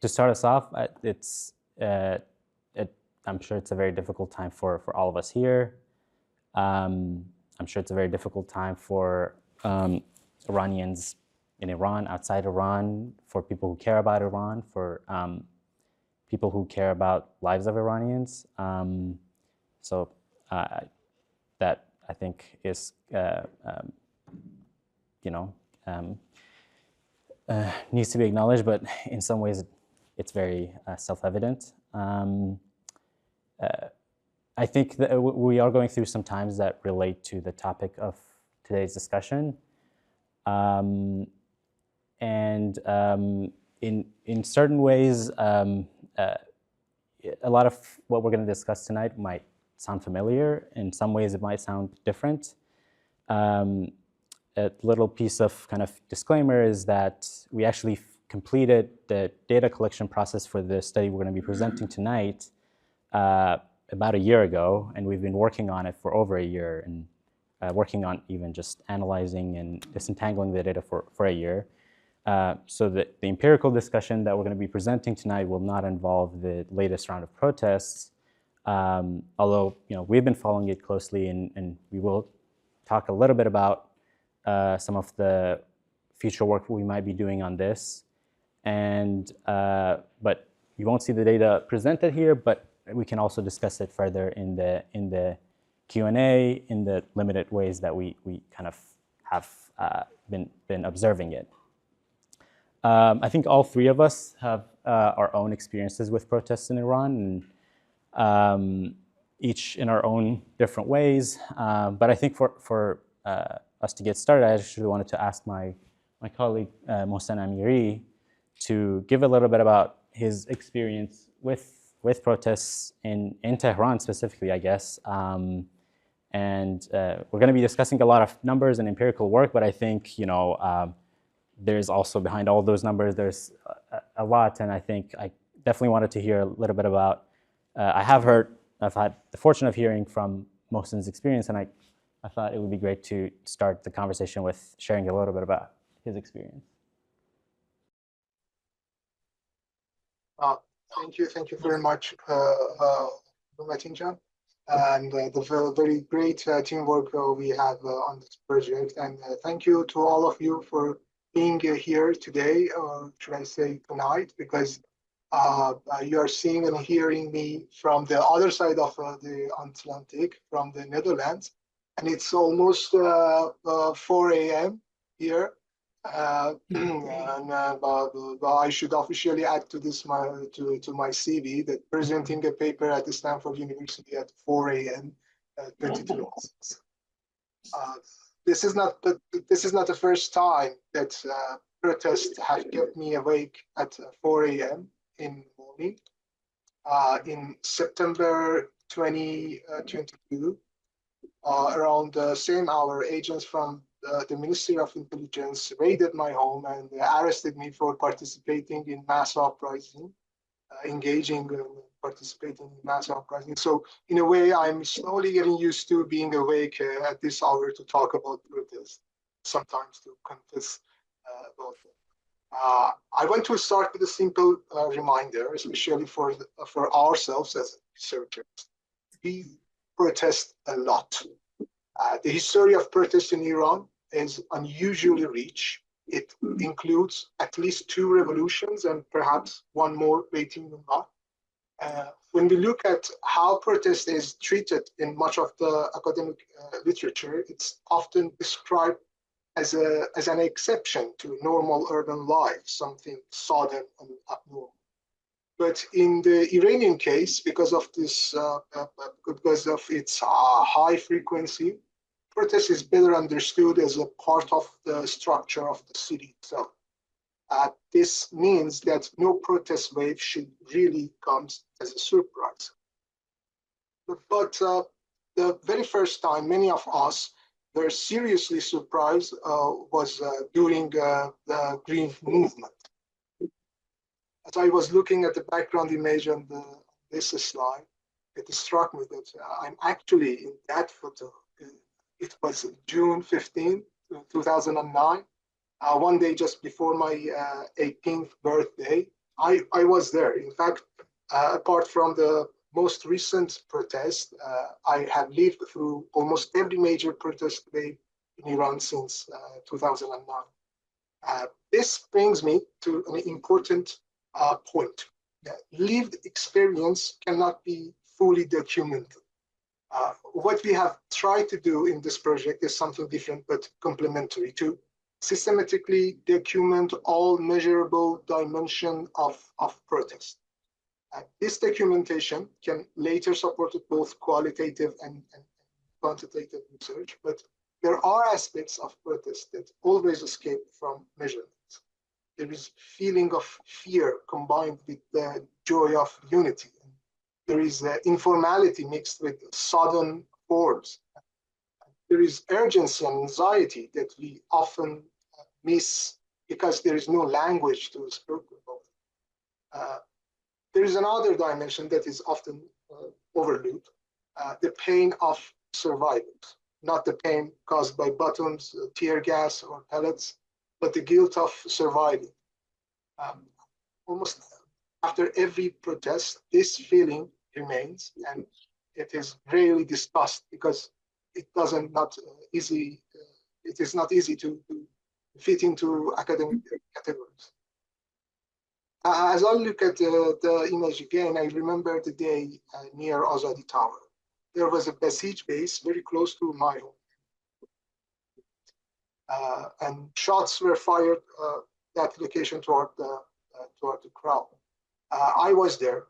to start us off, I'm sure it's a very difficult time for all of us here. I'm sure it's a very difficult time for Iranians in Iran, outside Iran, for people who care about Iran, for people who care about lives of Iranians. So that I think is, needs to be acknowledged, but in some ways it's very self-evident. I think that we are going through some times that relate to the topic of today's discussion. In certain ways, a lot of what we're going to discuss tonight might sound familiar. In some ways, it might sound different. A little piece of kind of disclaimer is that we actually completed the data collection process for the study we're going to be presenting tonight about a year ago, and we've been working on it for over a year, and working on even just analyzing and disentangling the data for a year. So the empirical discussion that we're going to be presenting tonight will not involve the latest round of protests, although we've been following it closely, and we will talk a little bit about some of the future work we might be doing on this. But you won't see the data presented here, but we can also discuss it further in the Q&A in the limited ways that we kind of have been observing it. I think all three of us have our own experiences with protests in Iran, and each in our own different ways. But I think for us to get started, I actually wanted to ask my colleague Mohsen Amiri to give a little bit about his experience with protests in Tehran specifically, I guess. And we're going to be discussing a lot of numbers and empirical work, but I think there's also behind all those numbers, there's a lot, and I think I definitely wanted to hear a little bit about. I've had the fortune of hearing from Mohsen's experience, and I thought it would be great to start the conversation with sharing a little bit about his experience. Thank you very much, Matin, and the very great teamwork we have on this project. And thank you to all of you for being here today, or should I say tonight, because you are seeing and hearing me from the other side of the Atlantic, from the Netherlands, and it's almost 4 a.m. here. And I should officially add to this to my CV that presenting a paper at the Stanford University at 4 a.m. 22. This is not the first time that protests have kept me awake at 4 a.m. in the morning. In September 2022, around the same hour, agents from the Ministry of Intelligence raided my home and arrested me for participating in mass uprising, participating in mass uprising. So in a way, I'm slowly getting used to being awake at this hour to talk about protests, sometimes to confess about them. I want to start with a simple reminder, especially for ourselves as researchers. We protest a lot. The history of protest in Iran is unusually rich. It includes at least 2 revolutions and perhaps one more waiting in line. When we look at how protest is treated in much of the academic literature, it's often described as an exception to normal urban life, something sudden and abnormal. But in the Iranian case, because of its high frequency, protest is better understood as a part of the structure of the city itself. This means that no protest wave should really come as a surprise. But the very first time many of us were seriously surprised was during the Green Movement. As I was looking at the background image on this slide, it struck me that I'm actually in that photo. It was June 15, 2009, one day just before my 18th birthday. I was there. In fact, apart from the most recent protest, I have lived through almost every major protest wave in Iran since 2009. This brings me to an important point. Lived experience cannot be fully documented. What we have tried to do in this project is something different but complementary to systematically document all measurable dimension of protest. This documentation can later support both qualitative and quantitative research, but there are aspects of protest that always escape from measurement. There is feeling of fear combined with the joy of unity. There is informality mixed with sudden force. There is urgency and anxiety that we often miss because there is no language to speak about. There is another dimension that is often overlooked, the pain of survivors, not the pain caused by buttons, tear gas, or pellets, but the guilt of surviving. Almost after every protest, this feeling remains, and it is rarely discussed because it is not easy to fit into academic categories. As I look at the image again, I remember the day near Azadi Tower. There was a besieged base very close to my home. And shots were fired that location toward the crowd. I was there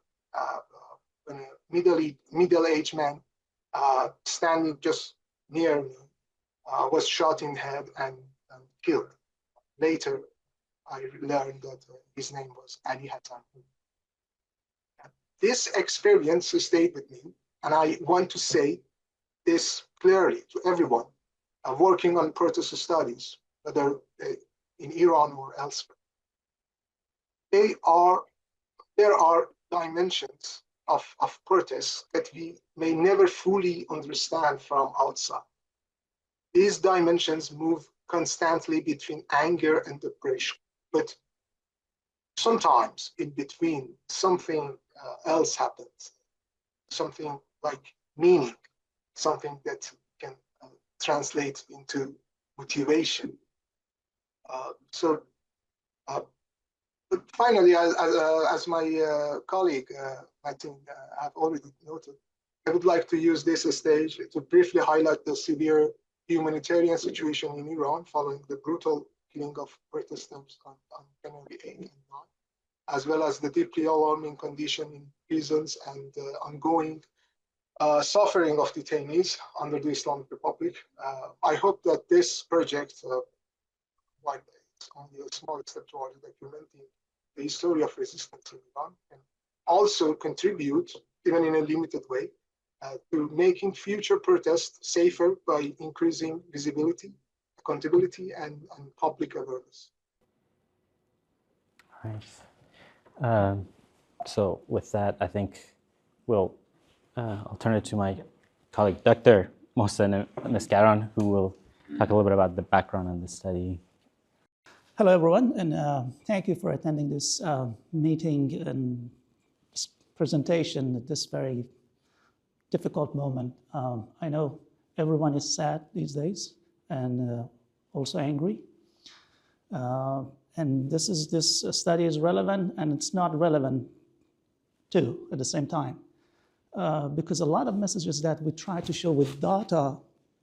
when a middle-aged man standing just near me was shot in the head and killed. Later, I learned that his name was Ali Hassan. This experience stayed with me, and I want to say this clearly to everyone working on protest studies, whether in Iran or elsewhere. There are dimensions of protests that we may never fully understand from outside. These dimensions move constantly between anger and depression, but sometimes in between something else happens, something like meaning, something that can translate into motivation. But finally, as my colleague Matin have already noted, I would like to use this stage to briefly highlight the severe humanitarian situation in Iran following the brutal killing of protesters on January 8 and 9, as well as the deeply alarming condition in prisons and ongoing suffering of detainees under the Islamic Republic. I hope that this project, while it's only a small step towards documenting the history of resistance in Iran, can also contribute, even in a limited way, to making future protests safer by increasing visibility, accountability, and public awareness. Nice. So with that, I think I'll turn it to my colleague, Dr. Mohsen Mesgaren, who will talk a little bit about the background on the study. Hello, everyone, and thank you for attending this meeting and this presentation at this very difficult moment. I know everyone is sad these days and also angry. And this study is relevant, and it's not relevant too at the same time. Because a lot of messages that we try to show with data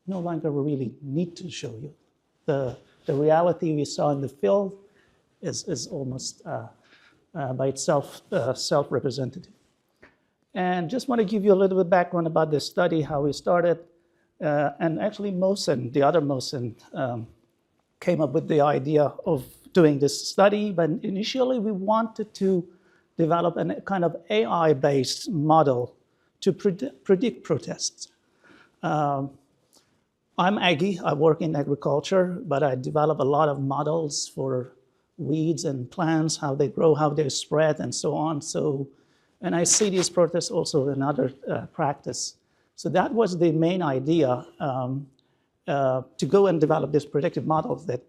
no longer really need to show you. The reality we saw in the field is almost by itself self-representative. And just want to give you a little bit of background about this study, how we started. And actually the other Mohsen, came up with the idea of doing this study. But initially we wanted to develop a kind of AI-based model to predict protests. I'm Aggie, I work in agriculture, but I develop a lot of models for weeds and plants, how they grow, how they spread, and so on. And I see these protests also in other practice. So that was the main idea, to go and develop this predictive model that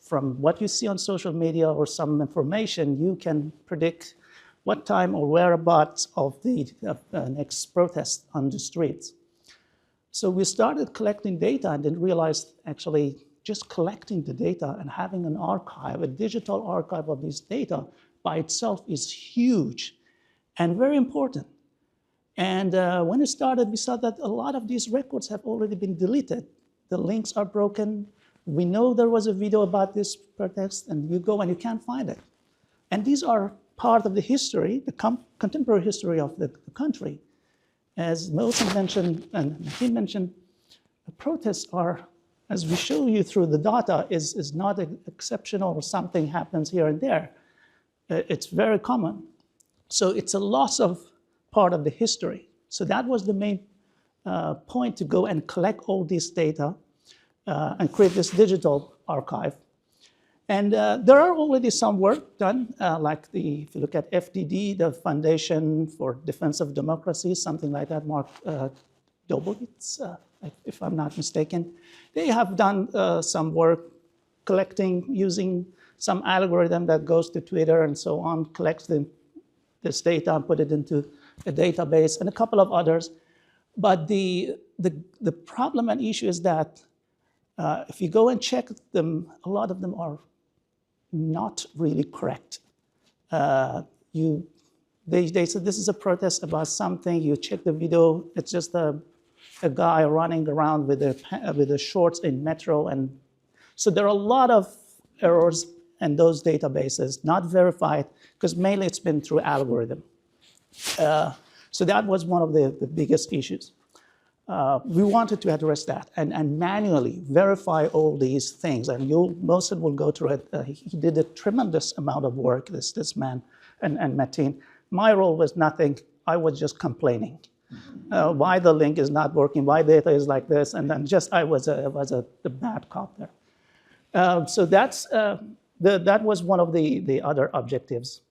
from what you see on social media or some information, you can predict what time or whereabouts of the next protest on the streets. So we started collecting data and then realized actually just collecting the data and having an archive, a digital archive of this data by itself is huge and very important. And when it started, we saw that a lot of these records have already been deleted. The links are broken. We know there was a video about this protest, and you go and you can't find it. And these are part of the history, the contemporary history of the country. As Mohsen mentioned and Matin mentioned, the protests are, as we show you through the data, is not exceptional or something happens here and there. It's very common. So it's a loss of part of the history. So that was the main point, to go and collect all this data and create this digital archive. And there are already some work done, like if you look at FDD, the Foundation for Defense of Democracy, something like that, Mark Dobowitz, if I'm not mistaken. They have done some work collecting, using some algorithm that goes to Twitter and so on, collects this data and put it into a database, and a couple of others. But the problem and issue is that if you go and check them, a lot of them are not really correct. They said this is a protest about something. You check the video, it's just a guy running around with the shorts in metro, and so there are a lot of errors in those databases, not verified, because mainly it's been through algorithm. So that was one of the biggest issues. We wanted to address that and manually verify all these things. And Mohsen will go through it. He did a tremendous amount of work, this man and Matin. My role was nothing. I was just complaining. Why the link is not working, why data is like this, and then just I was the bad cop there. So that was one of the other objectives.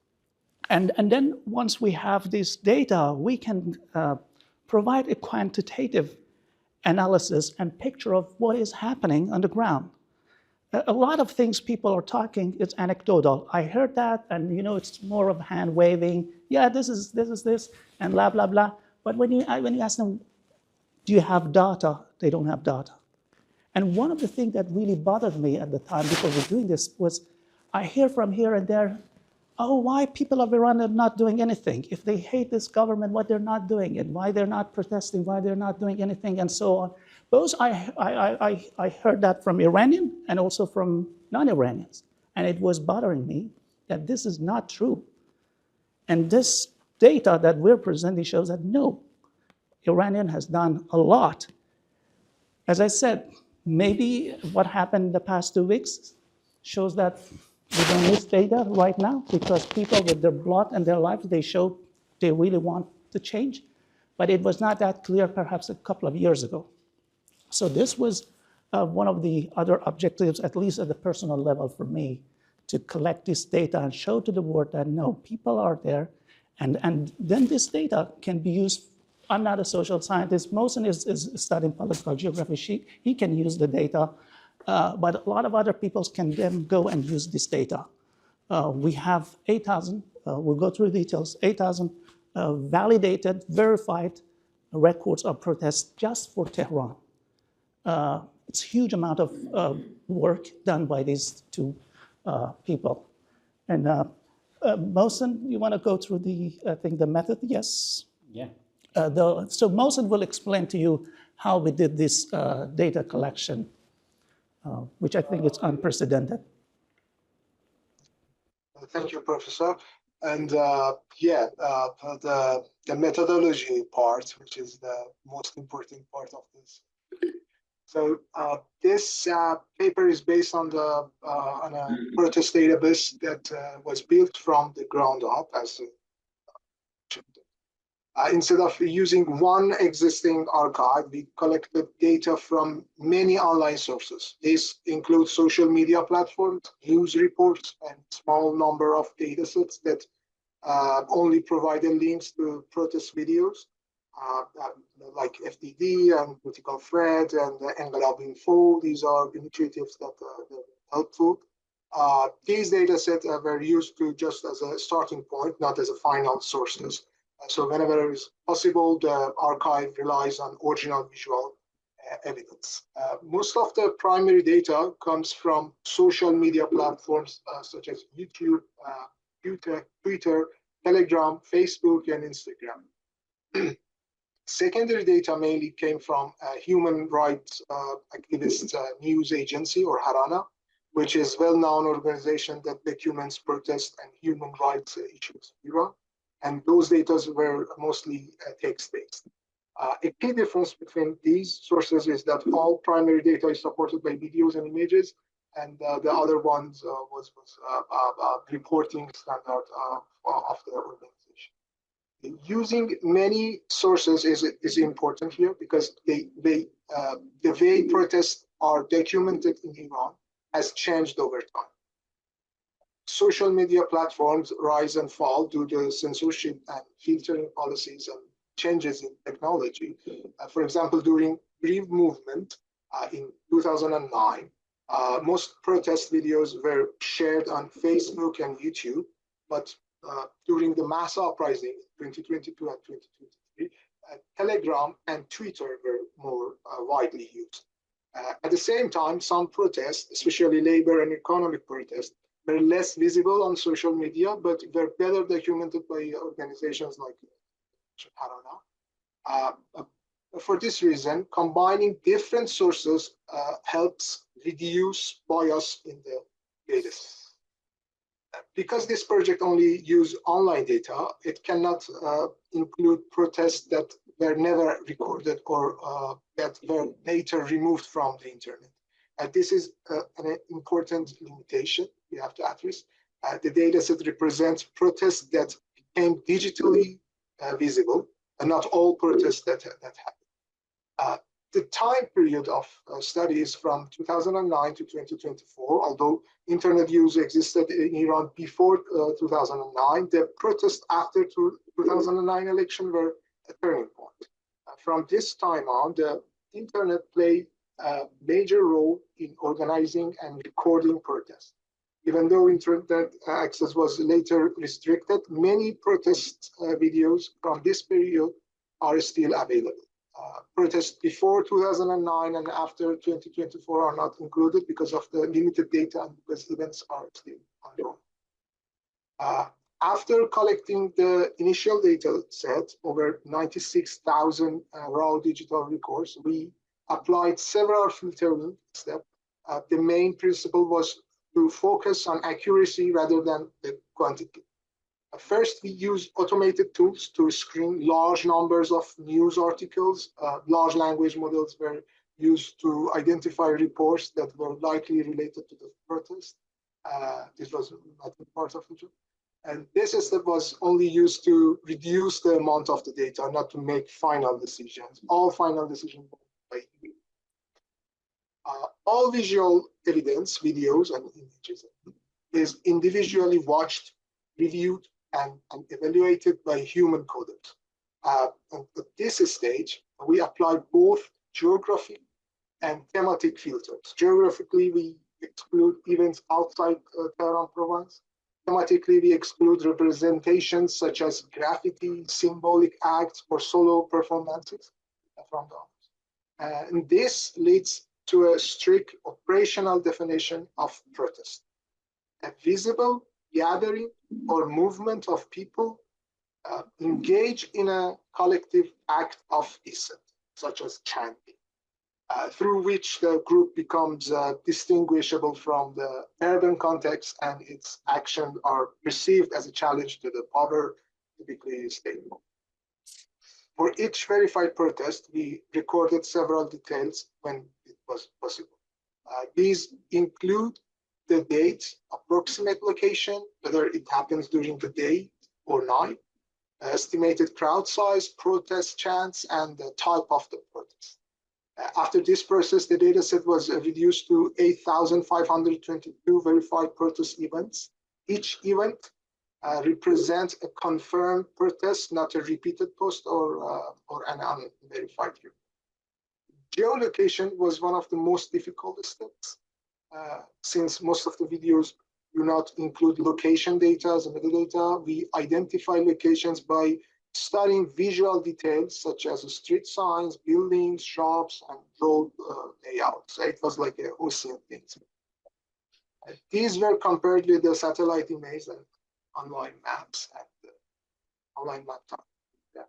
And then once we have this data, we can provide a quantitative analysis and picture of what is happening on the ground. A lot of things people are talking, it's anecdotal. I heard that, and it's more of hand waving. Yeah, this is this, and blah, blah, blah. But when you ask them, do you have data? They don't have data. And one of the things that really bothered me at the time people were doing this was, I hear from here and there, oh, why people of Iran are not doing anything? If they hate this government, what they're not doing, and why they're not protesting, why they're not doing anything, and so on. Those I heard that from Iranian and also from non-Iranians. And it was bothering me that this is not true. And this data that we're presenting shows that no, Iranian has done a lot. As I said, maybe what happened in the past 2 weeks shows that we don't need data right now, because people with their blood and their lives, they show they really want to change. But it was not that clear perhaps a couple of years ago. So this was one of the other objectives, at least at the personal level for me, to collect this data and show to the world that no, people are there. And then this data can be used. I'm not a social scientist. Mohsen is studying political geography. He can use the data. But a lot of other people can then go and use this data. We have 8,000, we'll go through details, 8,000 validated, verified records of protests just for Tehran. It's a huge amount of work done by these two people. And Mohsen, you want to go through the method? Yes? Yeah. So Mohsen will explain to you how we did this data collection, which I think is unprecedented. Thank you, Professor. And the methodology part, which is the most important part of this. So this paper is based on a protest database that was built from the ground up, as instead of using one existing archive, we collected data from many online sources. These include social media platforms, news reports, and small number of data sets that only provided links to protest videos, like FDD and Political Thread and Engelab Info. These are initiatives that are helpful. These data sets were used to just as a starting point, not as a final sources. So whenever it is possible, the archive relies on original visual evidence. Most of the primary data comes from social media platforms such as YouTube, Twitter, Telegram, Facebook, and Instagram. Secondary data mainly came from human rights activist news agency, or Harana, which is a well-known organization that documents protests and human rights issues in Iran. And those data were mostly text-based. A key difference between these sources is that all primary data is supported by videos and images, and the other ones was reporting standard of the organization. Using many sources is important here because the way protests are documented in Iran has changed over time. Social media platforms rise and fall due to censorship and filtering policies and changes in technology. For example, during Brave movement in 2009, most protest videos were shared on Facebook and YouTube, but during the mass uprising in 2022 and 2023, Telegram and Twitter were more widely used. At the same time, some protests, especially labor and economic protests, were less visible on social media, but were better documented by organizations like Harana. For this reason, combining different sources helps reduce bias in the data. Because this project only uses online data, it cannot include protests that were never recorded or that were later removed from the internet. This is an important limitation we have to address. The dataset represents protests that became digitally visible, and not all protests that happened. The time period of study is from 2009 to 2024, although internet use existed in Iran before 2009. The protests after 2009 election were a turning point. From this time on, the internet played a major role in organizing and recording protests. Even though internet access was later restricted, many protest videos from this period are still available. Protests before 2009 and after 2024 are not included because of the limited data and because events are still ongoing. After collecting the initial data set, over 96,000 raw digital records, we applied several filtering steps. The main principle was to focus on accuracy rather than the quantity. First, we used automated tools to screen large numbers of news articles. Large language models were used to identify reports that were likely related to the protest. This was not part of the job. And this step was only used to reduce the amount of the data, not to make final decisions. All final decisions were by you. All visual evidence, videos and images, is individually watched, reviewed, and evaluated by human coders. And at this stage, we applied both geographic and thematic filters. Geographically, we exclude events outside Tehran province. Thematically, we exclude representations such as graffiti, symbolic acts, or solo performances from the others. And this leads to a strict operational definition of protest. A visible gathering or movement of people engage in a collective act of dissent, such as chanting, through which the group becomes distinguishable from the urban context and its actions are perceived as a challenge to the power, typically state. For each verified protest, we recorded several details when it was possible. These include the date, approximate location, whether it happens during the day or night, estimated crowd size, protest chants, and the type of the protest. After this process, the dataset was reduced to 8,522 verified protest events. Each event represents a confirmed protest, not a repeated post or an unverified view. Geolocation was one of the most difficult steps, since most of the videos do not include location data as metadata. We identify locations by studying visual details such as street signs, buildings, shops, and road layouts. So it was like a OCN thing. These were compared with the satellite images and online maps at the online map time. Yeah.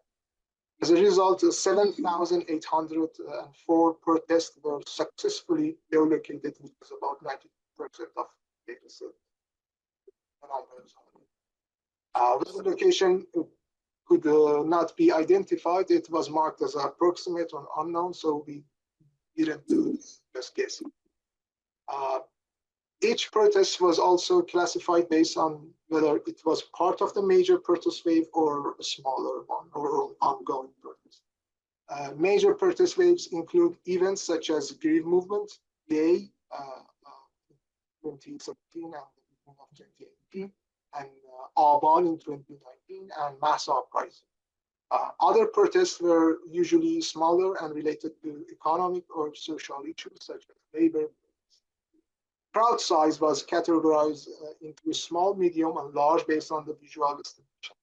As a result, 7,804 protests were successfully geolocated, which is about 90% of data set. When the location could not be identified, it was marked as approximate or unknown, so we didn't do just guessing. Each protest was also classified based on whether it was part of the major protest wave or a smaller one or ongoing protest. Major protest waves include events such as Grieve Movement, Day, 2017 and the beginning of 2018, and Aban in 2019, and mass uprising. Other protests were usually smaller and related to economic or social issues such as labor. Crowd size was categorized into small, medium, and large based on the visual estimation.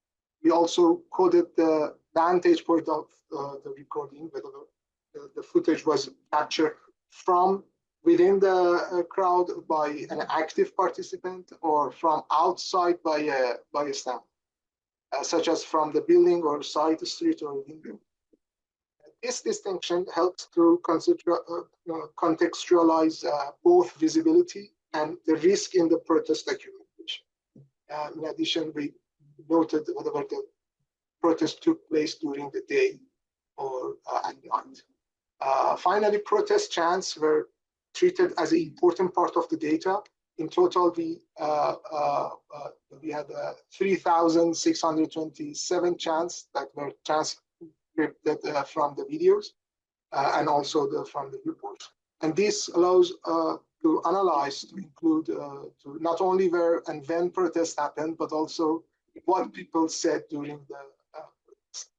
We also coded the vantage point of the recording, whether the footage was captured from within the crowd by an active participant or from outside by a stand, such as from the building or side street or window. This distinction helps to contextualize both visibility and the risk in the protest documentation. In addition, we noted whether the protest took place during the day or at night. Finally, protest chants were treated as an important part of the data. In total, we had 3,627 chants that were transcribed from the videos and also from the reports. And this allows to analyze, to include, to not only where and when protests happened, but also what people said during the protest.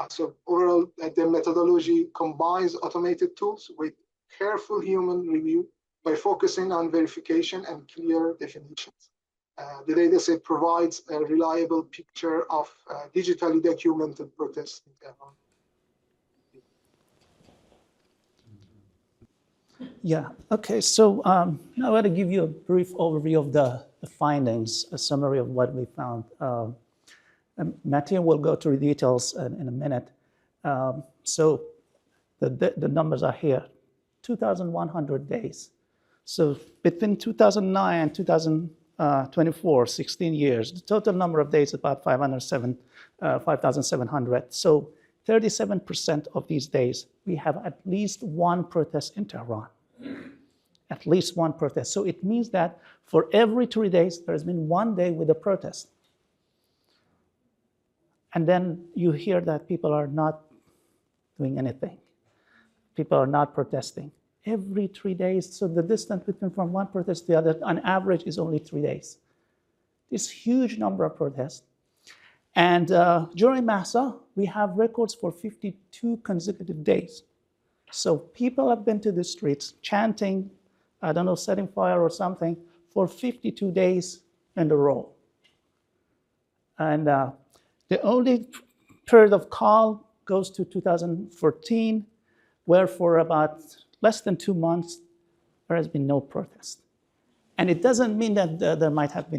So overall, the methodology combines automated tools with careful human review by focusing on verification and clear definitions. The dataset provides a reliable picture of digitally documented protests in Tehran. Yeah, okay, so now I'm going to give you a brief overview of the findings, a summary of what we found. Matin will go through the details in a minute. So the numbers are here, 2,100 days. So between 2009 and 2024, 16 years, the total number of days is about 5,700. So 37% of these days, we have at least one protest in Tehran. At least one protest. So it means that for every 3 days, there's been one day with a protest. And then you hear that people are not doing anything. People are not protesting. Every 3 days, so the distance between from one protest to the other, on average, is only 3 days. This huge number of protests. And during Massa, we have records for 52 consecutive days. So people have been to the streets chanting, I don't know, setting fire or something, for 52 days in a row. And the only period of calm goes to 2014, where for about less than 2 months, there has been no protest. And it doesn't mean that there might have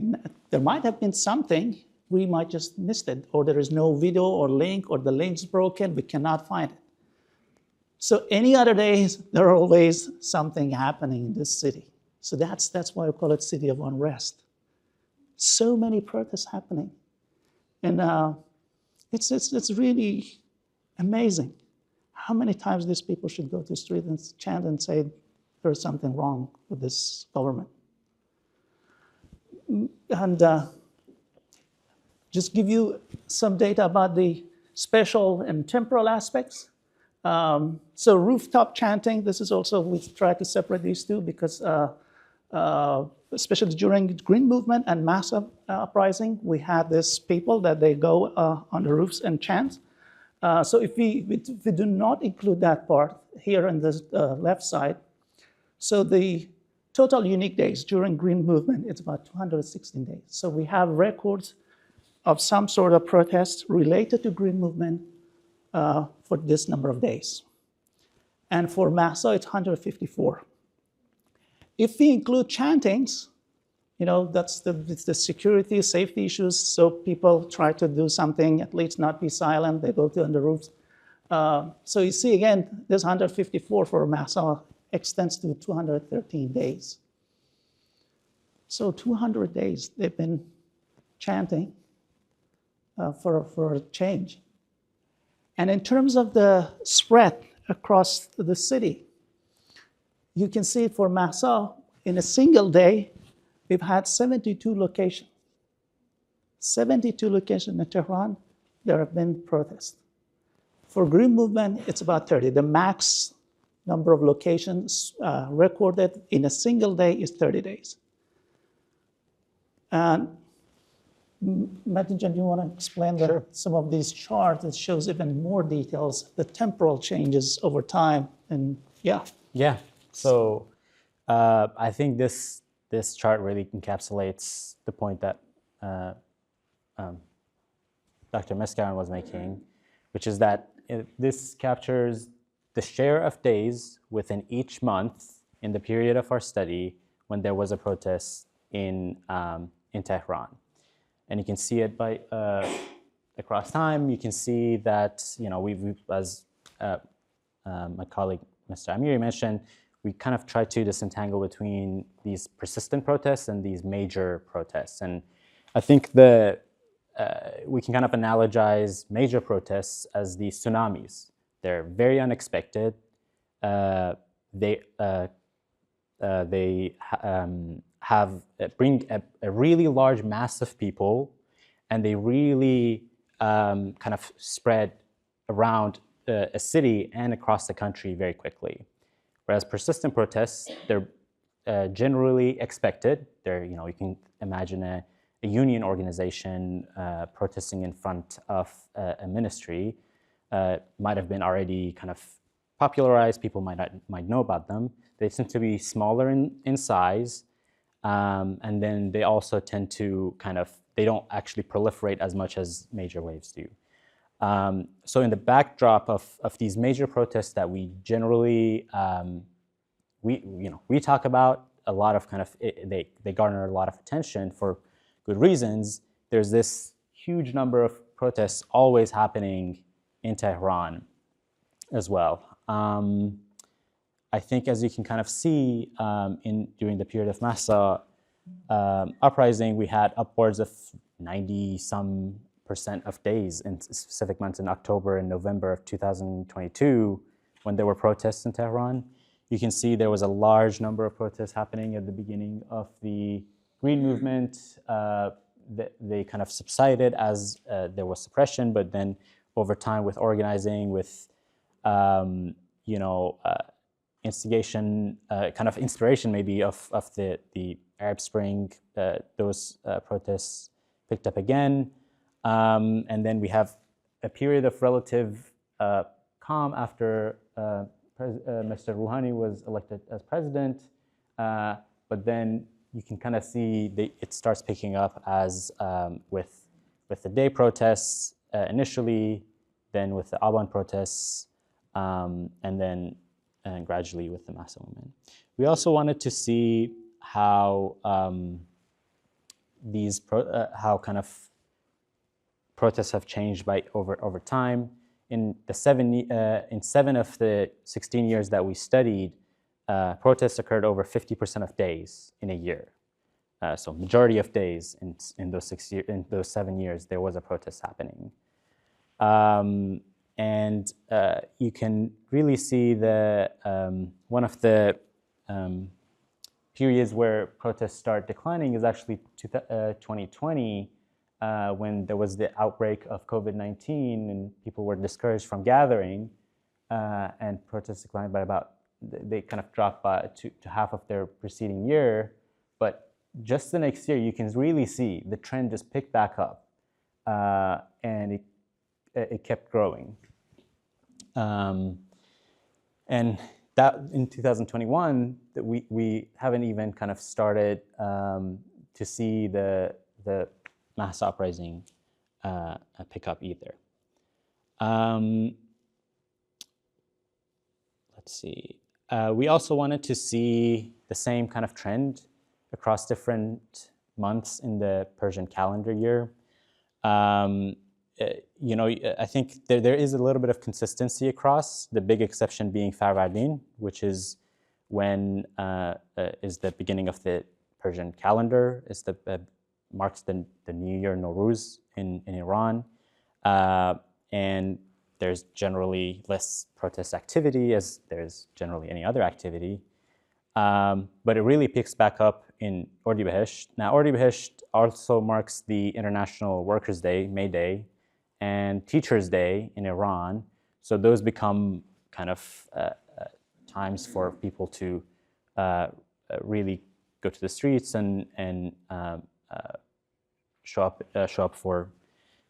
been something, we might just missed it, or there is no video or link, or the link's broken, we cannot find it. So any other days, there are always something happening in this city. So that's why we call it City of Unrest. So many protests happening. And it's really amazing how many times these people should go to the street and chant and say there's something wrong with this government. And just give you some data about the spatial and temporal aspects. So rooftop chanting, this is also, we try to separate these two because especially during the Green Movement and mass uprising, we had these people that they go on the roofs and chant. So if we do not include that part here on the left side, so the total unique days during Green Movement, it's about 216 days. So we have records of some sort of protest related to Green Movement for this number of days. And for Mahsa, it's 154. If we include chantings, that's the security, safety issues. So people try to do something, at least not be silent. They go to on the roofs. So you see, again, this 154 for Mahsa extends to 213 days. So 200 days they've been chanting for a change. And in terms of the spread across the city, you can see for Mahsa, in a single day, we've had 72 locations. 72 locations in Tehran, there have been protests. For Green Movement, it's about 30. The max number of locations recorded in a single day is 30 days. And Matin, do you want to explain some of these charts that shows even more details, the temporal changes over time? And Yeah. So I think this chart really encapsulates the point that Dr. Mesgaren was making, which is that this captures the share of days within each month in the period of our study when there was a protest in Tehran. And you can see it by across time. You can see that we've as my colleague Mr. Amiri mentioned, we kind of try to disentangle between these persistent protests and these major protests. And I think we can kind of analogize major protests as these tsunamis. They're very unexpected. They bring a really large mass of people, and they really kind of spread around a city and across the country very quickly. Whereas persistent protests, they're generally expected. You can imagine a union organization protesting in front of a ministry. Might have been already kind of popularized. People might know about them. They tend to be smaller in size, and then they also tend to they don't actually proliferate as much as major waves do. So in the backdrop of these major protests that we generally we talk about a lot of they garner a lot of attention for good reasons. There's this huge number of protests always happening in Tehran as well. I think, as you can kind of see, during the period of Mahsa uprising, we had upwards of 90-some% of days in specific months in October and November of 2022 when there were protests in Tehran. You can see there was a large number of protests happening at the beginning of the Green Movement. They kind of subsided as there was suppression, but then over time with organizing, with instigation, kind of inspiration maybe of the Arab Spring, those protests picked up again. And then we have a period of relative calm after Mr. Rouhani was elected as president. But then you can kind of see it starts picking up as with the day protests initially, then with the Aban protests, and then gradually with the Mahsa movement. We also wanted to see how how kind of protests have changed over time. In 7 of the 16 years that we studied, protests occurred over 50% of days in a year. So majority of days in those 7 years, there was a protest happening. And you can really see one of the periods where protests start declining is actually 2020, when there was the outbreak of COVID-19 and people were discouraged from gathering, and protests declined by they kind of dropped to half of their preceding year. But just the next year, you can really see the trend just picked back up, and it kept growing. And that in 2021, that we haven't even kind of started to see the mass uprising pick up either. Let's see. We also wanted to see the same kind of trend across different months in the Persian calendar year. I think there is a little bit of consistency across, the big exception being Farvardin, which is when is the beginning of the Persian calendar, marks the New Year Nowruz in Iran. And there's generally less protest activity as there's generally any other activity. But it really picks back up in Ordibehesht. Now, Ordibehesht also marks the International Workers' Day, May Day, and Teachers' Day in Iran. So those become kind of times for people to really go to the streets and show up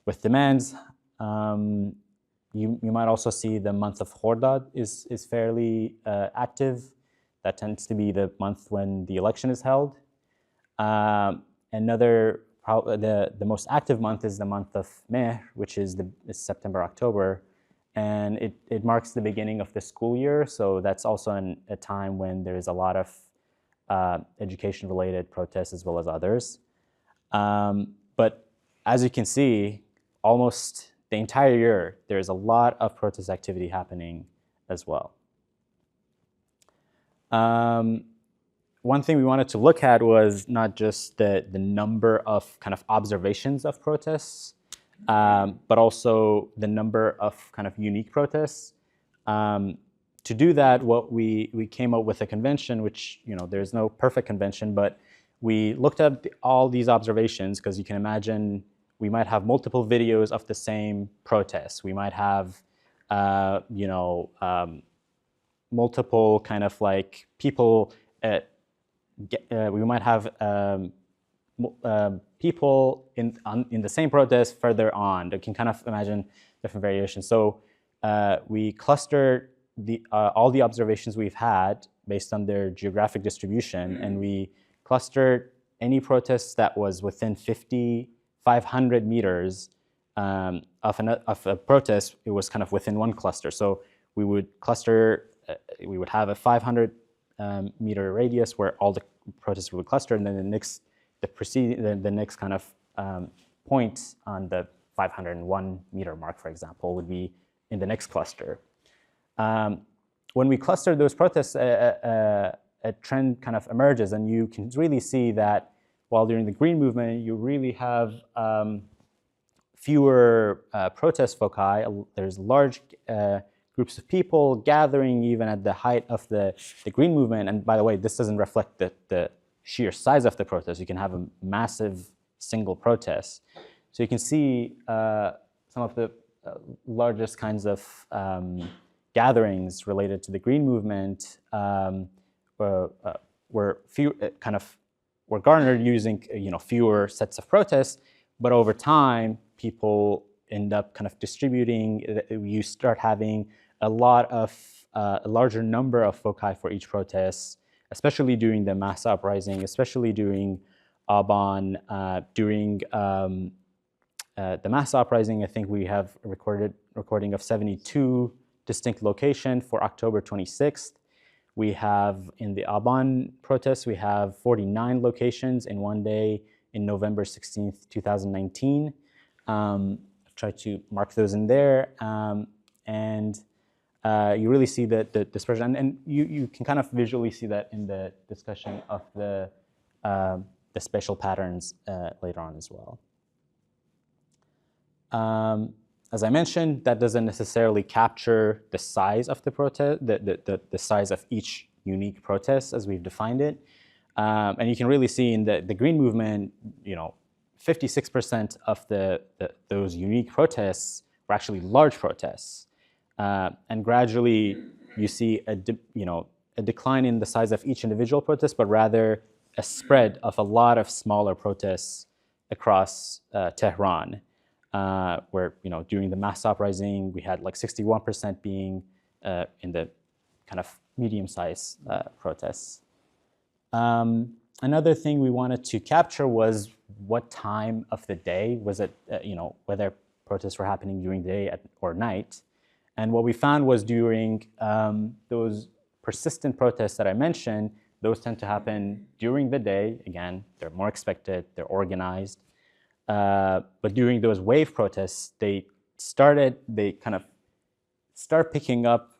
with demands. You might also see the month of Khordad is fairly active. That tends to be the month when the election is held. The most active month is the month of Mehr, which is September, October, and it marks the beginning of the school year. So that's also a time when there is a lot of education-related protests as well as others. But as you can see, almost the entire year, there's a lot of protest activity happening as well. One thing we wanted to look at was not just the number of kind of observations of protests, but also the number of kind of unique protests. To do that, what we came up with a convention, which, there's no perfect convention, but we looked at all these observations, because you can imagine we might have multiple videos of the same protests. We might have, multiple kind of like people. We might have people in the same protest further on. You can kind of imagine different variations. So we clustered all the observations we've had based on their geographic distribution, and we clustered any protest that was within 500 meters of a protest. It was kind of within one cluster. So we would cluster. We would have a 500 meter radius where all the protests would cluster, and then the next kind of point on the 501 meter mark, for example, would be in the next cluster. When we cluster those protests, a trend kind of emerges, and you can really see that while during the Green Movement, you really have fewer protest foci. There's large groups of people gathering even at the height of the Green Movement. And by the way, this doesn't reflect the sheer size of the protest. You can have a massive single protest. So you can see some of the largest kinds of gatherings related to the Green Movement were garnered using fewer sets of protests, but over time people end up kind of distributing. You start having a larger number of foci for each protest, especially during the mass uprising, especially during Aban. During the mass uprising, I think we have recording of 72 distinct locations for October 26th. We have in the Aban protests, we have 49 locations in one day in November 16th, 2019. I've tried to mark those in there. And you really see the dispersion, and you can kind of visually see that in the discussion of the spatial patterns later on as well. As I mentioned, that doesn't necessarily capture the size of the protest, the size of each unique protest as we've defined it. And you can really see in the Green Movement, 56% of those unique protests were actually large protests. And gradually you see a decline in the size of each individual protest, but rather a spread of a lot of smaller protests across Tehran, where during the mass uprising we had like 61% being in the kind of medium-sized protests. Another thing we wanted to capture was what time of the day was it, whether protests were happening during the day or night. And what we found was during those persistent protests that I mentioned, those tend to happen during the day. Again, they're more expected, they're organized. But during those wave protests, they kind of start picking up,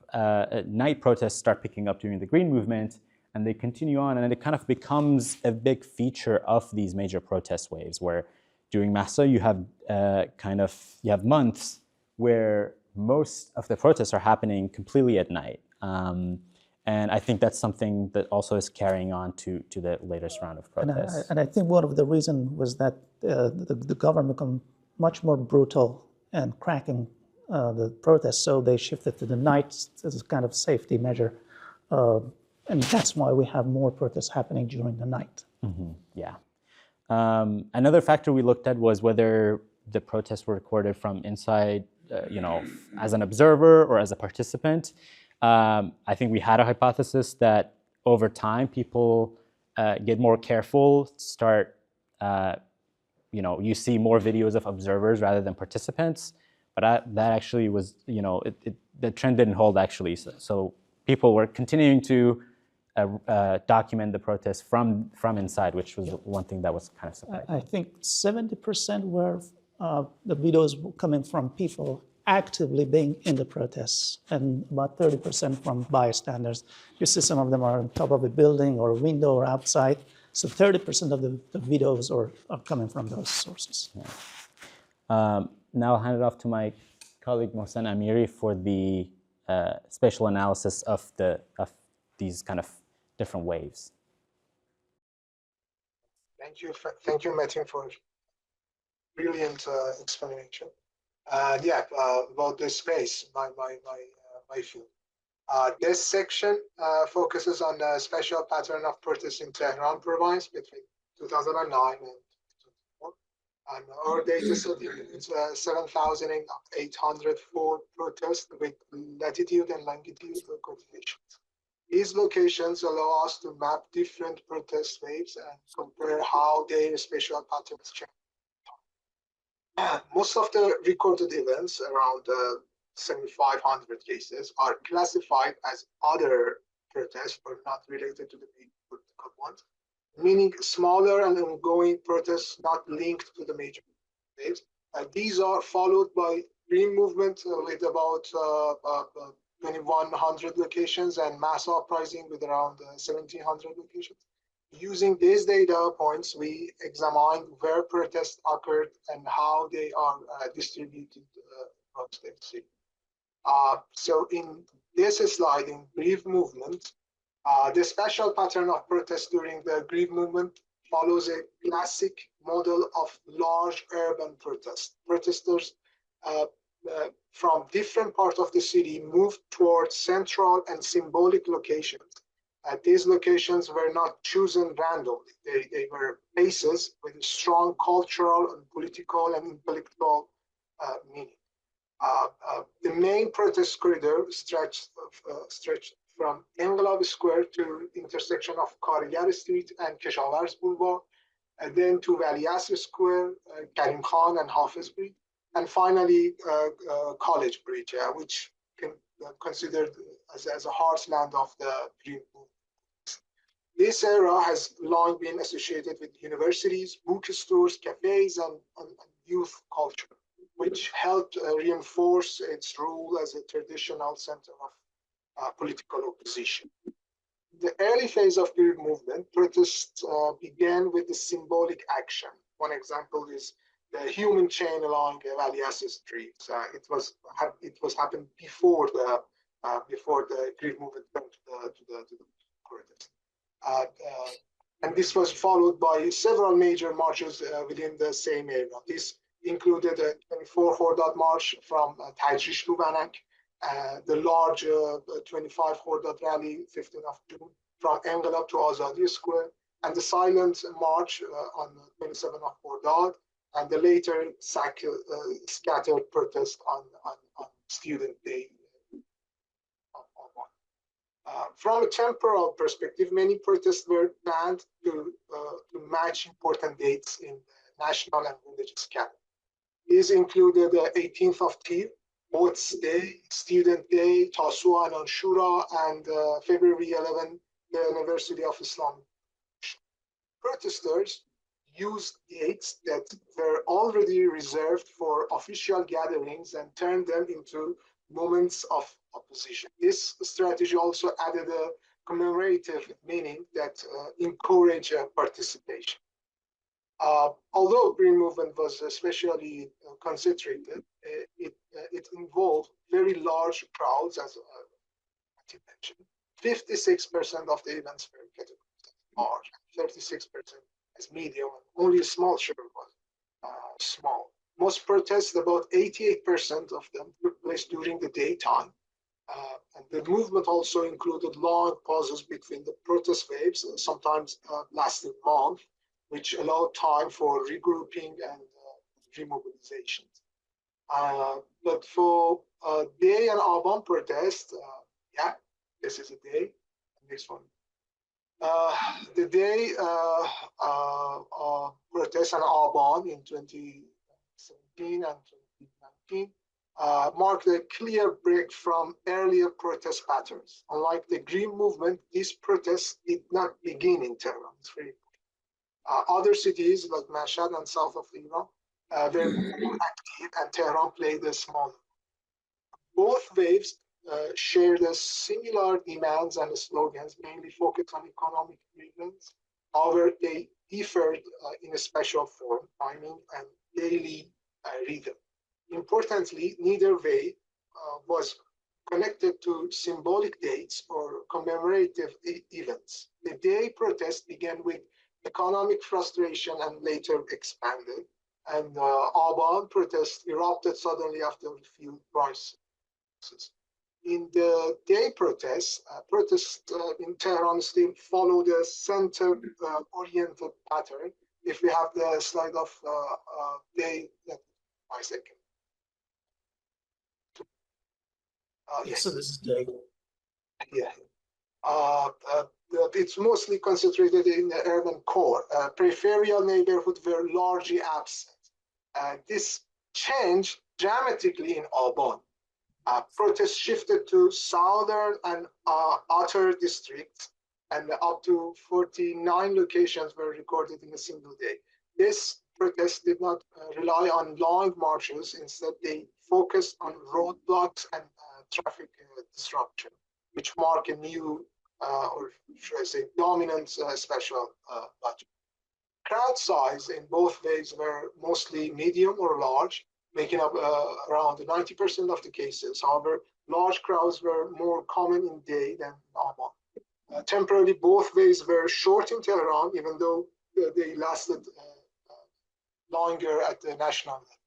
night protests start picking up during the Green Movement, and they continue on, and it kind of becomes a big feature of these major protest waves, where during Mahsa you have you have months where most of the protests are happening completely at night. And I think that's something that also is carrying on to the latest round of protests. And I think one of the reasons was that the government became much more brutal and cracking the protests, so they shifted to the night as a kind of safety measure. And that's why we have more protests happening during the night. Mm-hmm. Yeah. Another factor we looked at was whether the protests were recorded from inside, as an observer or as a participant. I think we had a hypothesis that over time people get more careful, you see more videos of observers rather than participants. But that actually was, the trend didn't hold actually. So people were continuing to document the protests from inside, which was one thing that was kind of surprising. I think 70% were the videos coming from people actively being in the protests, and about 30% from bystanders. You see some of them are on top of a building or a window or outside. So 30% of the videos are coming from those sources. Yeah. Now I'll hand it off to my colleague Mohsen Amiri for the spatial analysis of these kind of different waves. Thank you, Matin, for brilliant explanation. About the space, my field. This section focuses on the spatial pattern of protests in Tehran province between 2009 and 2004. And our data set includes 7,804 protests with latitude and longitude coordinations. These locations allow us to map different protest waves and compare how their spatial patterns change. Most of the recorded events, around 7,500 cases, are classified as other protests or not related to the main political ones, meaning smaller and ongoing protests not linked to the major waves. These are followed by Green Movement with about 2,100 locations and mass uprising with around 1,700 locations. Using these data points, we examined where protests occurred and how they are distributed across the city. So in this slide, in Green Movement, the spatial pattern of protests during the Green Movement follows a classic model of large urban protests. Protesters from different parts of the city moved towards central and symbolic locations. These locations were not chosen randomly. They were places with strong cultural and political and intellectual meaning. The main protest corridor stretched from Engelab Square to intersection of Karigar Street and Keshavarz Boulevard, and then to Vali Asr Square, Karim Khan and Hafiz Bridge, and finally College Bridge, which can considered as a heartland of the Green Movement. This era has long been associated with universities, bookstores, cafes, and youth culture, which helped reinforce its role as a traditional center of political opposition. The early phase of Green Movement, protests began with the symbolic action. One example is the human chain along Vali Asr Street. It was happened before the Green Movement turned to the protest. And this was followed by several major marches within the same area. This included a 24 Khordad march from Tajrish to Banak, the large 25 Khordad rally, 15th of June, from Engelab to Azadi Square, and the silent march on 27th of Khordad, and the later scattered protest on Student Day. From a temporal perspective, many protests were planned to match important dates in national and religious calendar. These included the 18th of Tir, Mohsen Day, Student Day, Tasua and Ashura, and February 11, the University of Islam. Protesters used dates that were already reserved for official gatherings and turned them into moments of opposition. This strategy also added a commemorative meaning that encouraged participation. Although Green Movement was especially concentrated, it involved very large crowds, as Matin mentioned. 56% of the events were categorized as large, 36% as medium, and only a small share was small. Most protests, about 88% of them, took place during the daytime. And the movement also included long pauses between the protest waves, sometimes lasting months, which allowed time for regrouping and remobilization. But for day and Aban protest, yeah, this is a day. Next one. The day protest and Aban in 2017 and 2019 marked a clear break from earlier protest patterns. Unlike the Green Movement, these protests did not begin in Tehran. It's very important. Other cities like Mashhad and south of Iran were more active, and Tehran played a small role. Both waves shared a similar demands and slogans, mainly focused on economic movements. However, they differed in a special form, timing, and daily rhythm. Importantly, neither wave was connected to symbolic dates or commemorative events. The day protest began with economic frustration and later expanded, and Aban protest erupted suddenly after fuel prices. In the day protests, in Tehran still followed a center-oriented pattern. If we have the slide of day, my second. Yes, so this is day. Yeah. It's mostly concentrated in the urban core. Peripheral neighborhoods were largely absent. This changed dramatically in Aban. Protests shifted to southern and outer districts, and up to 49 locations were recorded in a single day. This protest did not rely on long marches. Instead, they focused on roadblocks and traffic disruption, which mark a new, or should I say, dominant special budget. Crowd size in both waves were mostly medium or large, making up around 90% of the cases. However, large crowds were more common in day than Aban. Temporarily, both waves were short in Tehran, even though they lasted longer at the national level.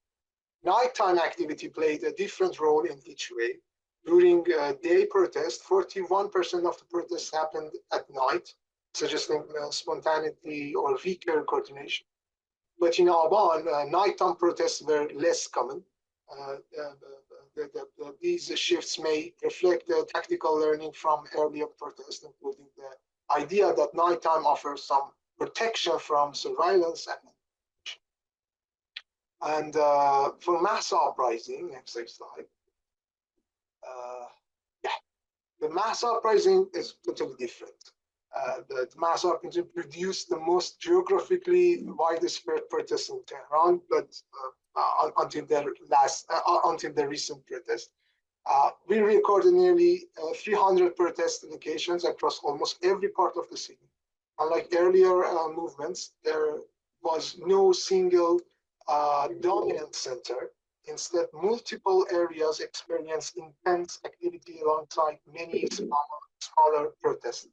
Nighttime activity played a different role in each wave. During day protest, 41% of the protests happened at night, suggesting spontaneity or weaker coordination. But in Aban, nighttime protests were less common. These shifts may reflect the tactical learning from earlier protests, including the idea that nighttime offers some protection from surveillance and for mass uprising, next slide. The mass uprising is totally different. The mass uprising produced the most geographically widespread protests in Tehran, but until the recent protest. We recorded nearly 300 protest locations across almost every part of the city. Unlike earlier movements, there was no single dominant center. Instead, multiple areas experienced intense activity alongside many smaller protests.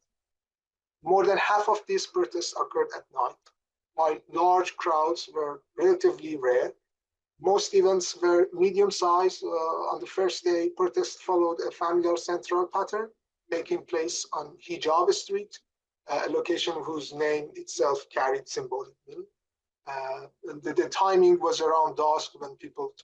More than half of these protests occurred at night, while large crowds were relatively rare. Most events were medium-sized. On the first day, protests followed a familiar central pattern, taking place on Hijab Street, a location whose name itself carried symbolic meaning. The timing was around dusk when people.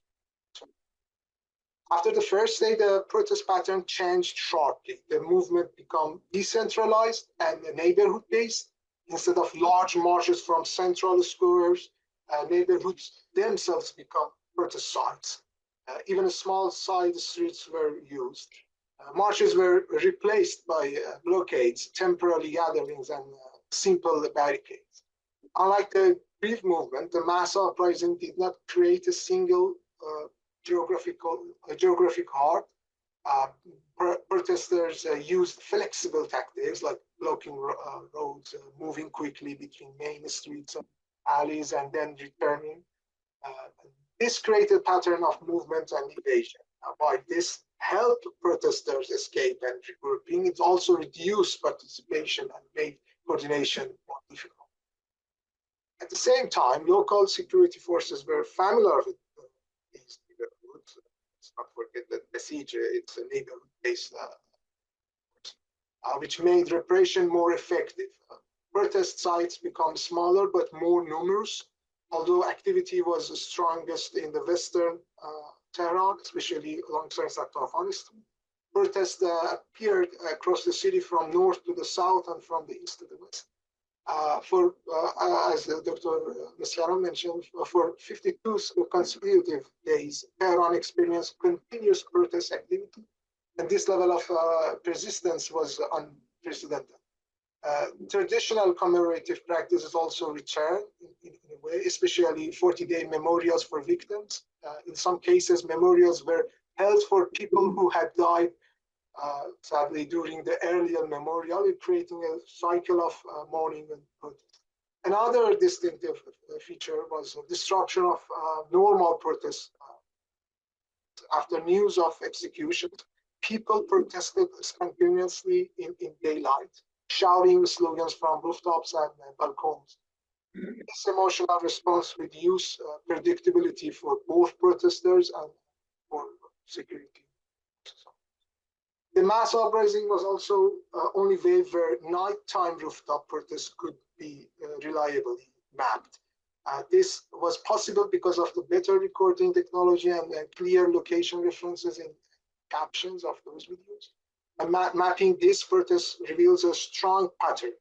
After the first day, the protest pattern changed sharply. The movement became decentralized and neighborhood-based. Instead of large marches from central squares, neighborhoods themselves become protest sites. Even small side streets were used. Marches were replaced by blockades, temporary gatherings, and simple barricades. Unlike the brief movement, the mass uprising did not create a single geographic heart. Protesters used flexible tactics like blocking roads, moving quickly between main streets and alleys, and then returning. This created a pattern of movement and evasion. While this helped protesters escape and regrouping, it also reduced participation and made coordination more difficult. At the same time, local security forces were familiar with these neighborhoods. Let's not forget that Besiege, it's a neighborhood-based which made repression more effective. Protest sites become smaller but more numerous, although activity was the strongest in the western Tehran, especially alongside Unrest. Protests appeared across the city from north to the south and from the east to the west. As Dr. Mesgaren mentioned, for 52 consecutive days, Tehran experienced continuous protest activity, and this level of persistence was unprecedented. Traditional commemorative practices also returned in a way, especially 40-day memorials for victims. In some cases, memorials were held for people who had died, sadly, during the earlier memorial, creating a cycle of mourning and protest. Another distinctive feature was the disruption of normal protests. After news of executions, people protested spontaneously in daylight, shouting slogans from rooftops and balconies. This emotional response reduced predictability for both protesters and for security. The mass uprising was also only way where nighttime rooftop protests could be reliably mapped. This was possible because of the better recording technology and clear location references in captions of those videos. And mapping this protest reveals a strong pattern.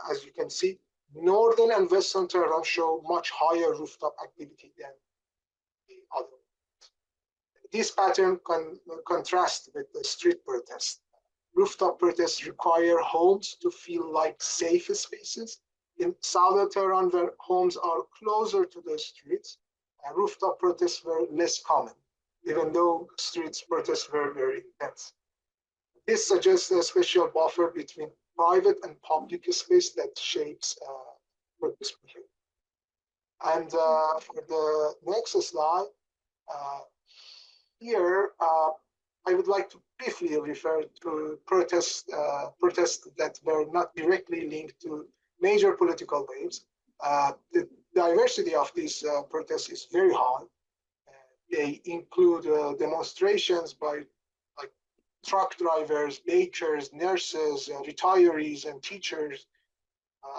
As you can see, northern and western Tehran show much higher rooftop activity than the other. This pattern contrasts with the street protests. Rooftop protests require homes to feel like safe spaces. In southern Tehran, where homes are closer to the streets, rooftop protests were less common, even though street protests were very intense. This suggests a special buffer between private and public space that shapes protest behavior. And for the next slide, here I would like to briefly refer to protests that were not directly linked to major political waves. The diversity of these protests is very high. They include demonstrations by truck drivers, bakers, nurses, retirees, and teachers,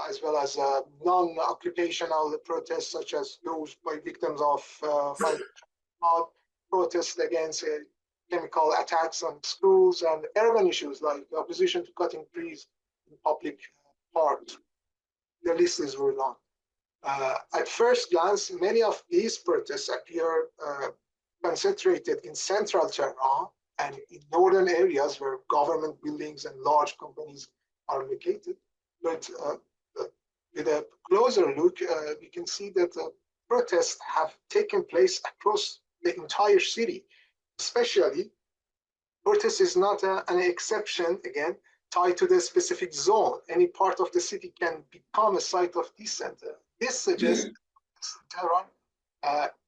as well as non-occupational protests such as those by victims of protests against chemical attacks on schools and urban issues like opposition to cutting trees in public parks. The list is very long. At first glance, many of these protests appear concentrated in central Tehran and in northern areas where government buildings and large companies are located. But with a closer look, we can see that protests have taken place across the entire city. Especially, protest is not an exception, again, tied to the specific zone. Any part of the city can become a site of dissent. This suggests Tehran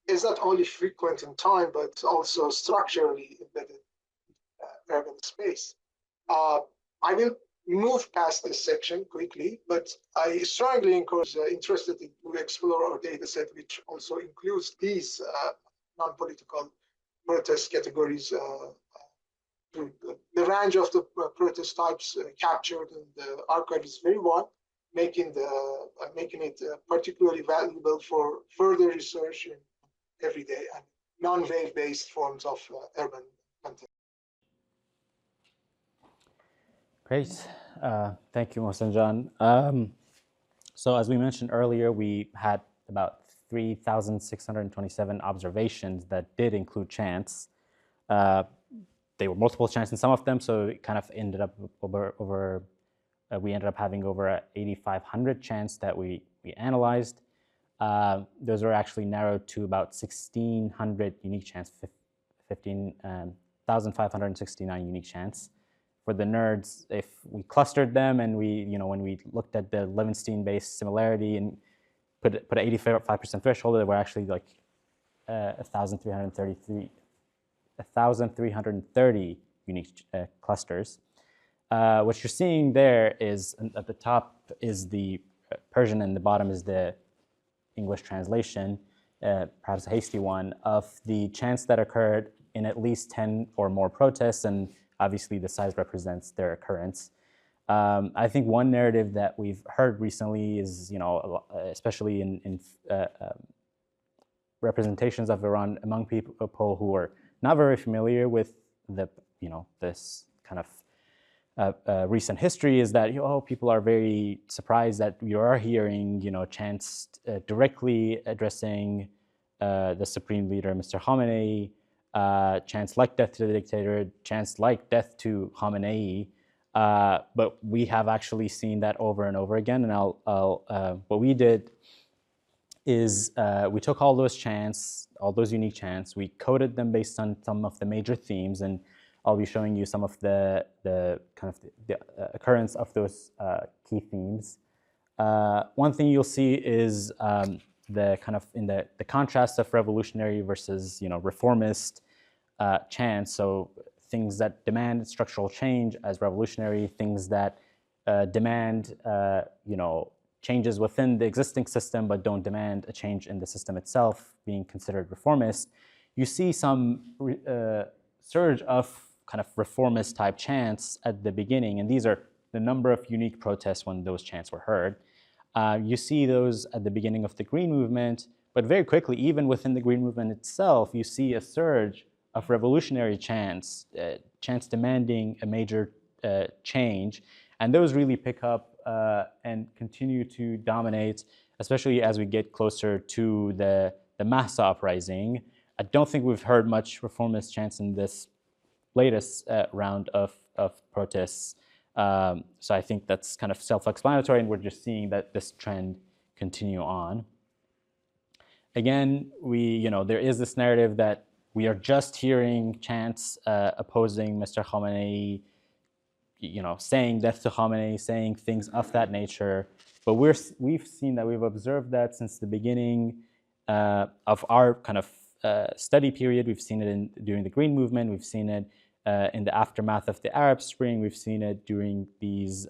is not only frequent in time, but also structurally embedded urban space. I will move past this section quickly, but I strongly encourage interested to explore our data set, which also includes these non-political protest categories. The range of the protest types captured in the archive is very wide, making it particularly valuable for further research in everyday and non-wave-based forms of urban content. Great. Thank you, Mohsen Jan. So as we mentioned earlier, we had about 3,627 observations that did include chants. They were multiple chants in some of them, so it kind of ended up we ended up having over 8,500 chants that we analyzed. Those were actually narrowed to about 1,600 unique chants, 15,569 unique chants. For the nerds, if we clustered them and when we looked at the Levenstein-based similarity and put an 85% threshold, there were actually like 1,330 unique clusters. What you're seeing there is at the top is the Persian and the bottom is the English translation, perhaps a hasty one, of the chants that occurred in at least 10 or more protests, and obviously the size represents their occurrence. I think one narrative that we've heard recently is, especially in representations of Iran among people who are not very familiar with this kind of recent history, is that people are very surprised that you are hearing chants directly addressing the supreme leader, Mr. Khamenei, chants like death to the dictator, chants like death to Khamenei. But we have actually seen that over and over again. And what we did is we took all those chants, all those unique chants, we coded them based on some of the major themes, and I'll be showing you some of the occurrence of those key themes. One thing you'll see is the contrast of revolutionary versus reformist chants. So things that demand structural change as revolutionary, things that demand changes within the existing system but don't demand a change in the system itself being considered reformist. You see some surge of kind of reformist type chants at the beginning, and these are the number of unique protests when those chants were heard. You see those at the beginning of the Green Movement, but very quickly, even within the Green Movement itself, you see a surge of revolutionary chants, chants demanding a major change, and those really pick up and continue to dominate, especially as we get closer to the Mahsa uprising. I don't think we've heard much reformist chants in this latest round of protests. So I think that's kind of self-explanatory, and we're just seeing that this trend continue on. Again, there is this narrative that we are just hearing chants opposing Mr. Khamenei, saying death to Khamenei, saying things of that nature. But we've seen that, we've observed that since the beginning of our kind of study period. We've seen it during the Green Movement. We've seen it in the aftermath of the Arab Spring. We've seen it during these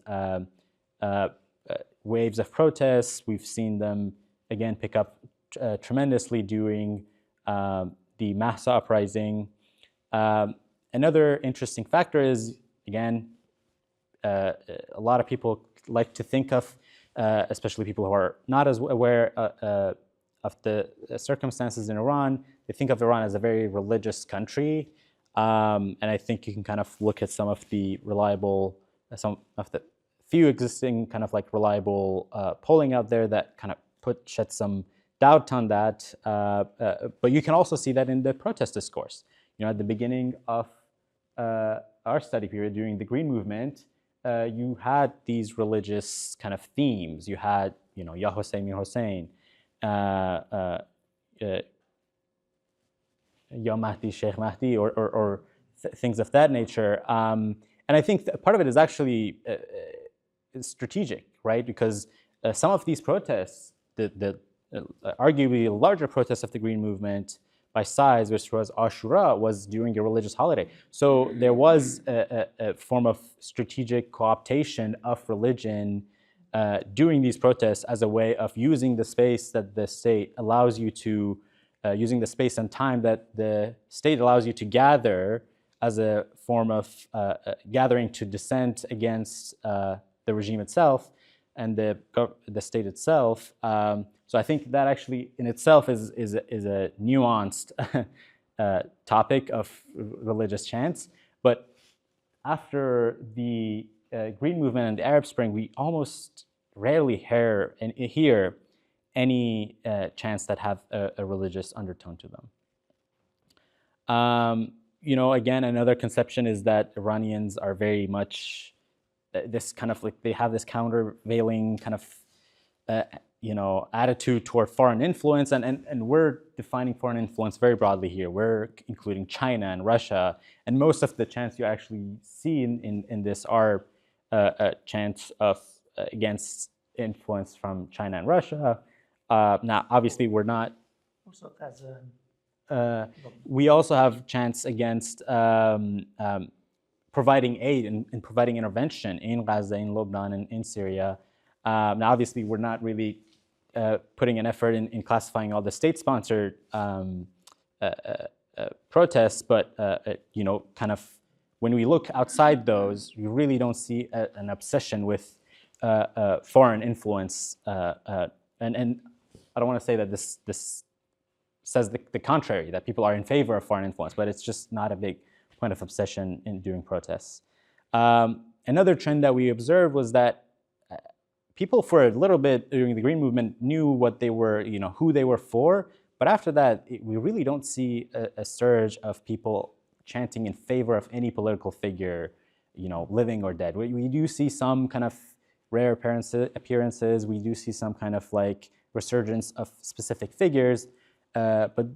waves of protests. We've seen them, again, pick up tremendously during the Mahsa uprising. Another interesting factor is, again, a lot of people like to think of, especially people who are not as aware of the circumstances in Iran, they think of Iran as a very religious country. And I think you can kind of look at some of the few existing kind of like reliable polling out there that kind of shed some doubt on that. But you can also see that in the protest discourse. At the beginning of our study period during the Green Movement, you had these religious kind of themes. You had, Ya Hossein, Mir Hossein, Ya Mahdi, Sheikh Mahdi, or things of that nature. And I think part of it is actually strategic, right? Because some of these protests, the arguably larger protests of the Green Movement by size, which was Ashura, was during a religious holiday. So there was a form of strategic cooptation of religion during these protests as a way of using the space that the state allows you to, using the space and time that the state allows you to gather as a form of gathering to dissent against the regime itself and the state itself. So I think that actually in itself is a nuanced topic of religious chants. But after the Green Movement and the Arab Spring, we almost rarely hear any chants that have a religious undertone to them. Again, another conception is that Iranians are very much this kind of like, they have this countervailing kind of attitude toward foreign influence, and we're defining foreign influence very broadly here. We're including China and Russia, and most of the chants you actually see in this are chants of against influence from China and Russia. Now, obviously, we're not. Also, as we also have chants against providing aid and providing intervention in Gaza, in Lebanon, and in Syria. Now, obviously, we're not really putting an effort in classifying all the state-sponsored protests, but kind of when we look outside those, you really don't see an obsession with foreign influence. And I don't want to say that this says the contrary, that people are in favor of foreign influence, but it's just not a big point of obsession in doing protests. Another trend that we observed was that people for a little bit during the Green Movement knew what they were, who they were for, but after that, we really don't see a surge of people chanting in favor of any political figure, living or dead. We do see some kind of rare appearances. We do see some kind of like resurgence of specific figures, but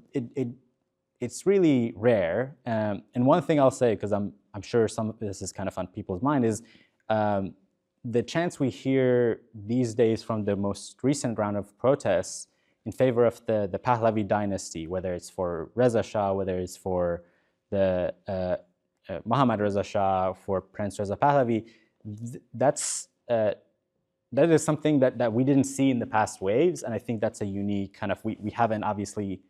it's really rare. And one thing I'll say, because I'm sure some of this is kind of on people's mind, is the chants we hear these days from the most recent round of protests in favor of the Pahlavi dynasty, whether it's for Reza Shah, whether it's for the Mohammad Reza Shah, for Prince Reza Pahlavi, that is something that we didn't see in the past waves, and I think that's a unique kind of, we haven't obviously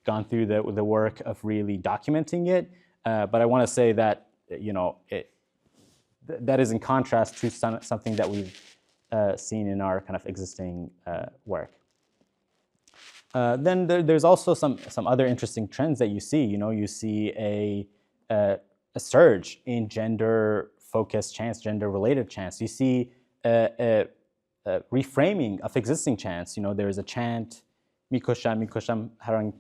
gone through the work of really documenting it, but I want to say that, that is in contrast to something that we've seen in our kind of existing work. Then there's also some other interesting trends that you see. You see a surge in gender-focused chants, gender-related chants. You see a reframing of existing chants. There is a chant, "Mikosham haran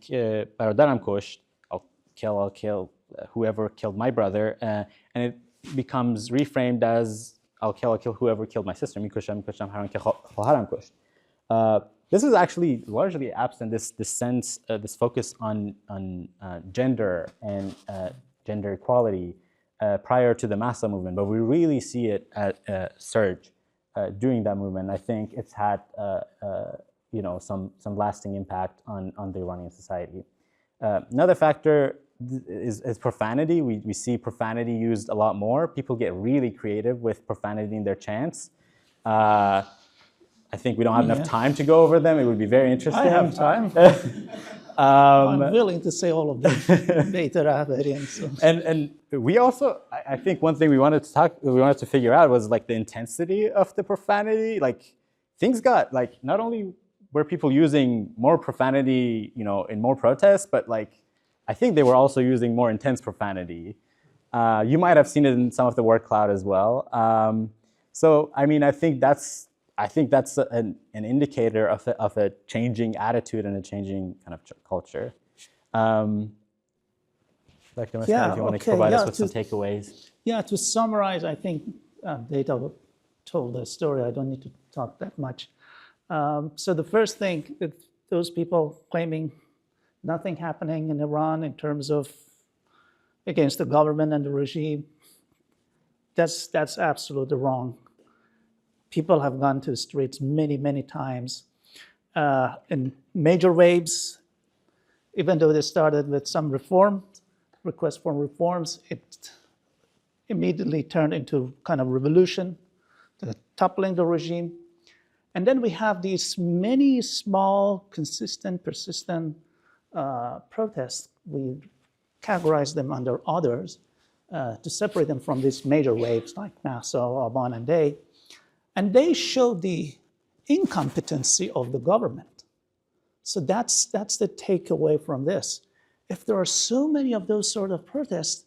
baradaram kosht," I'll kill whoever killed my brother, and it becomes reframed as, I'll kill whoever killed my sister. "Mikosham haran haram kosht." This is actually largely absent, this sense, this focus on gender and gender equality prior to the Massa movement, but we really see it at a surge during that movement. I think it's had some lasting impact on the Iranian society. Another factor is profanity. We see profanity used a lot more. People get really creative with profanity in their chants. I think we don't have enough time to go over them. It would be very interesting. I have time. I'm willing to say all of them later. And we also, I think one thing we wanted to figure out was like the intensity of the profanity. Like things got like, not only were people using more profanity, in more protests, but like I think they were also using more intense profanity. You might have seen it in some of the word cloud as well. So I mean, I think that's an indicator of a changing attitude and a changing kind of culture. Dr. Mesgaren, if you want to provide us with some takeaways. Yeah, to summarize, I think Data told the story. I don't need to talk that much. So the first thing, that those people claiming nothing happening in Iran in terms of against the government and the regime, that's absolutely wrong. People have gone to the streets many, many times in major waves. Even though they started with some requests for reforms, it immediately turned into kind of revolution, toppling the regime. And then we have these many small, consistent, persistent protests. We categorize them under others to separate them from these major waves like Massa, Aban, and Day. And they show the incompetency of the government. So that's the takeaway from this. if there are so many of those sort of protests,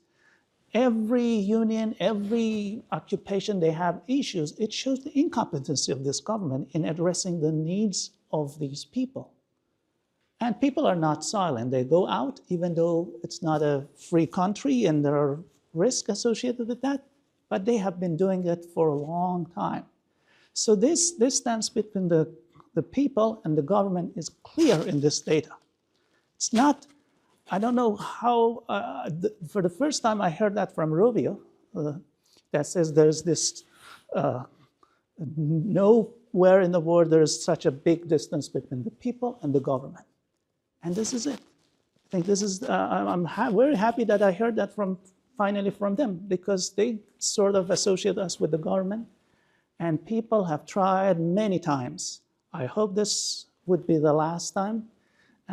every union, every occupation, they have issues. It shows the incompetency of this government in addressing the needs of these people. And people are not silent. They go out, even though it's not a free country and there are risks associated with that, but they have been doing it for a long time. So this stance between the people and the government is clear in this data. It's not, I don't know how, for the first time I heard that from Rubio, that says there's this, nowhere in the world there is such a big distance between the people and the government. And this is it. I think this is, I'm very happy that I heard that finally from them, because they sort of associate us with the government, and people have tried many times. I hope this would be the last time.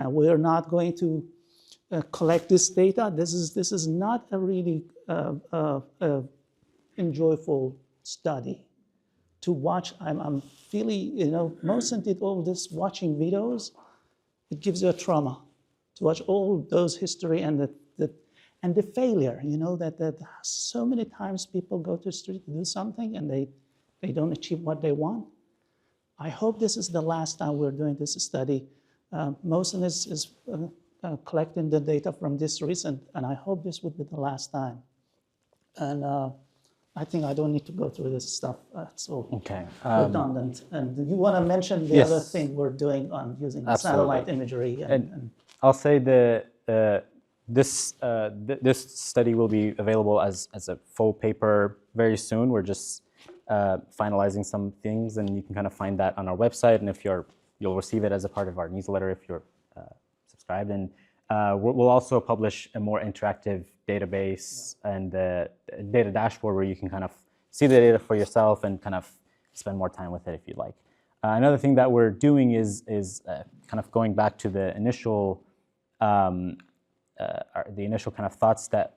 We are not going to collect this data. This is not a really enjoyable study to watch. I'm really, Mohsen did all this watching videos. It gives you a trauma to watch all those history and the failure, that so many times people go to the street to do something and they don't achieve what they want. I hope this is the last time we're doing this study. Mohsen is collecting the data from this recent, and I hope this would be the last time. And I think I don't need to go through this stuff. It's all redundant. And you want to mention the other thing we're doing on using satellite imagery. And I'll say this study will be available as a full paper very soon. We're just finalizing some things, and you can kind of find that on our website. And if you'll receive it as a part of our newsletter if you're subscribed. And we'll also publish a more interactive database and data dashboard where you can kind of see the data for yourself and kind of spend more time with it if you'd like. Another thing that we're doing is kind of going back to the initial kind of thoughts that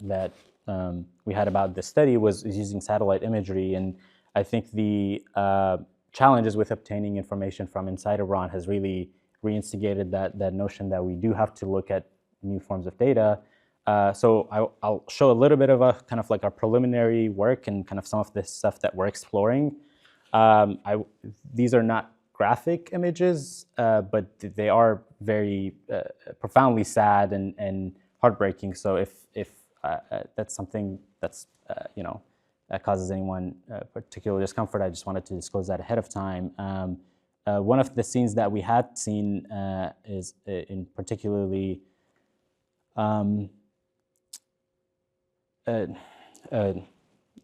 we had about the study was using satellite imagery. And I think the challenges with obtaining information from inside Iran has really reinstigated that notion that we do have to look at new forms of data. So I'll show a little bit of a kind of like our preliminary work and kind of some of the stuff that we're exploring. These are not graphic images, but they are very profoundly sad and heartbreaking. So if that's something that's that causes anyone particular discomfort, I just wanted to disclose that ahead of time. One of the scenes that we had seen is in particularly that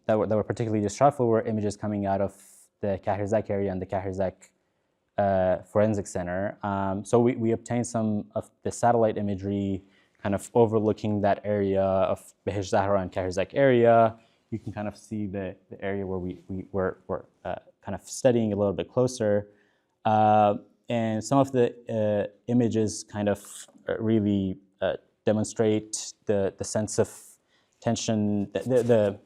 were particularly distressful were images coming out of the Kahirzak area and the Kahirzak Forensic Center. So we obtained some of the satellite imagery kind of overlooking that area of Behesh Zahra and Kahirzak area. You can kind of see the area where we were kind of studying a little bit closer. And some of the images kind of really demonstrate the sense of tension, the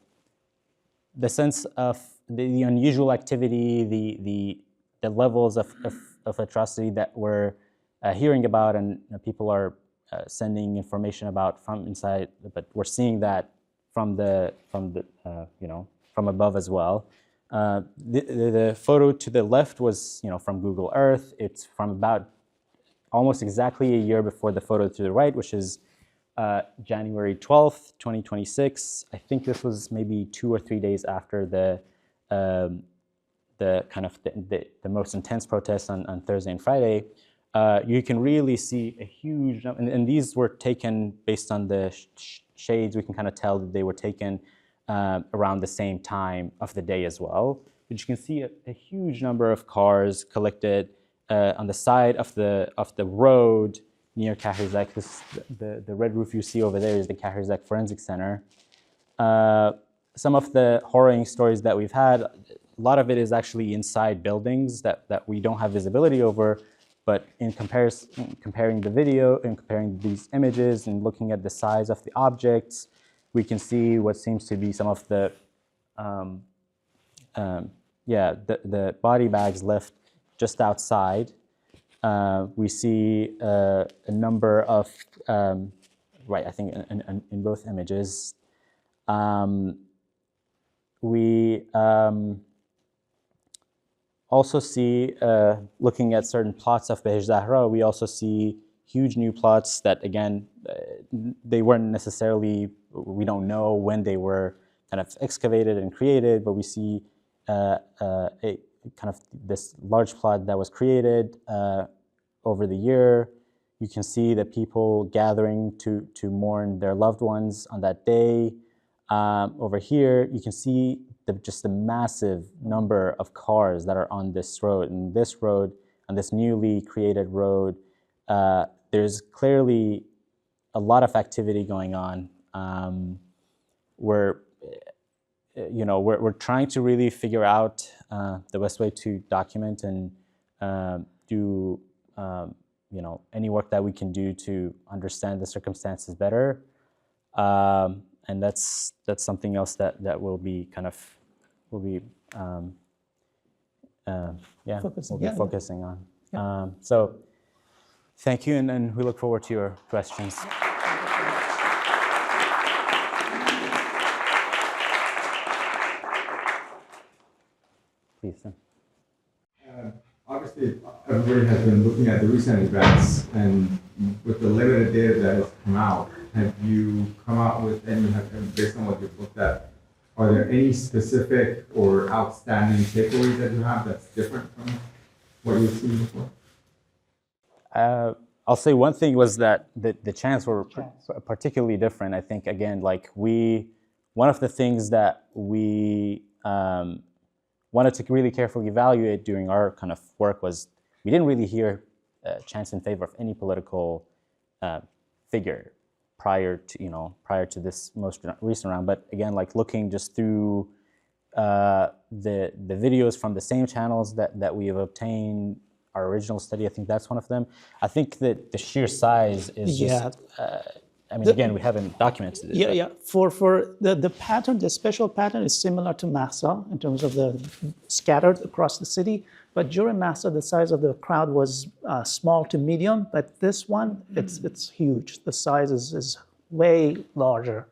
sense of the unusual activity, the levels of atrocity that we're hearing about, and people are sending information about from inside, but we're seeing that from above as well. The photo to the left was from Google Earth. It's from about almost exactly a year before the photo to the right, which is January 12th, 2026. I think this was maybe 2 or 3 days after the most intense protests on Thursday and Friday. You can really see a huge, and these were taken based on the shades. We can kind of tell that they were taken around the same time of the day as well. But you can see a huge number of cars collected on the side of the road near Kahirzak. The red roof you see over there is the Kahirzak Forensic Center. Some of the horroring stories that we've had, a lot of it is actually inside buildings that we don't have visibility over. But in comparing the video and comparing these images and looking at the size of the objects, we can see what seems to be some of the body bags left just outside. We see a number of right, I think in both images. We also see, looking at certain plots of Beij Zahra, we also see huge new plots that, again, they weren't necessarily, we don't know when they were kind of excavated and created, but we see a kind of this large plot that was created over the year. You can see the people gathering to mourn their loved ones on that day. Over here, you can see just the massive number of cars that are on this road. And this road, on this newly created road, there's clearly a lot of activity going on. We're trying to really figure out the best way to document and do any work that we can do to understand the circumstances better. And that's something else that we'll be focusing on. Yeah. So thank you, and we look forward to your questions. Please. Obviously, everybody has been looking at the recent events, and with the limited data that has come out, have you come out with any, based on what you've looked at, are there any specific or outstanding takeaways that you have that's different from what you've seen before? I'll say one thing was that the chants were particularly different. I think, again, like one of the things that we wanted to really carefully evaluate during our kind of work was we didn't really hear chants in favor of any political figure prior to this most recent round. But again, like looking just through the videos from the same channels that we have obtained, our original study, I think that's one of them. I think that the sheer size is just, again, we haven't documented it. Yeah. For the pattern, the spatial pattern is similar to Mahsa in terms of the scattered across the city. But during Mahsa, the size of the crowd was small to medium. But this one, it's huge. The size is way larger,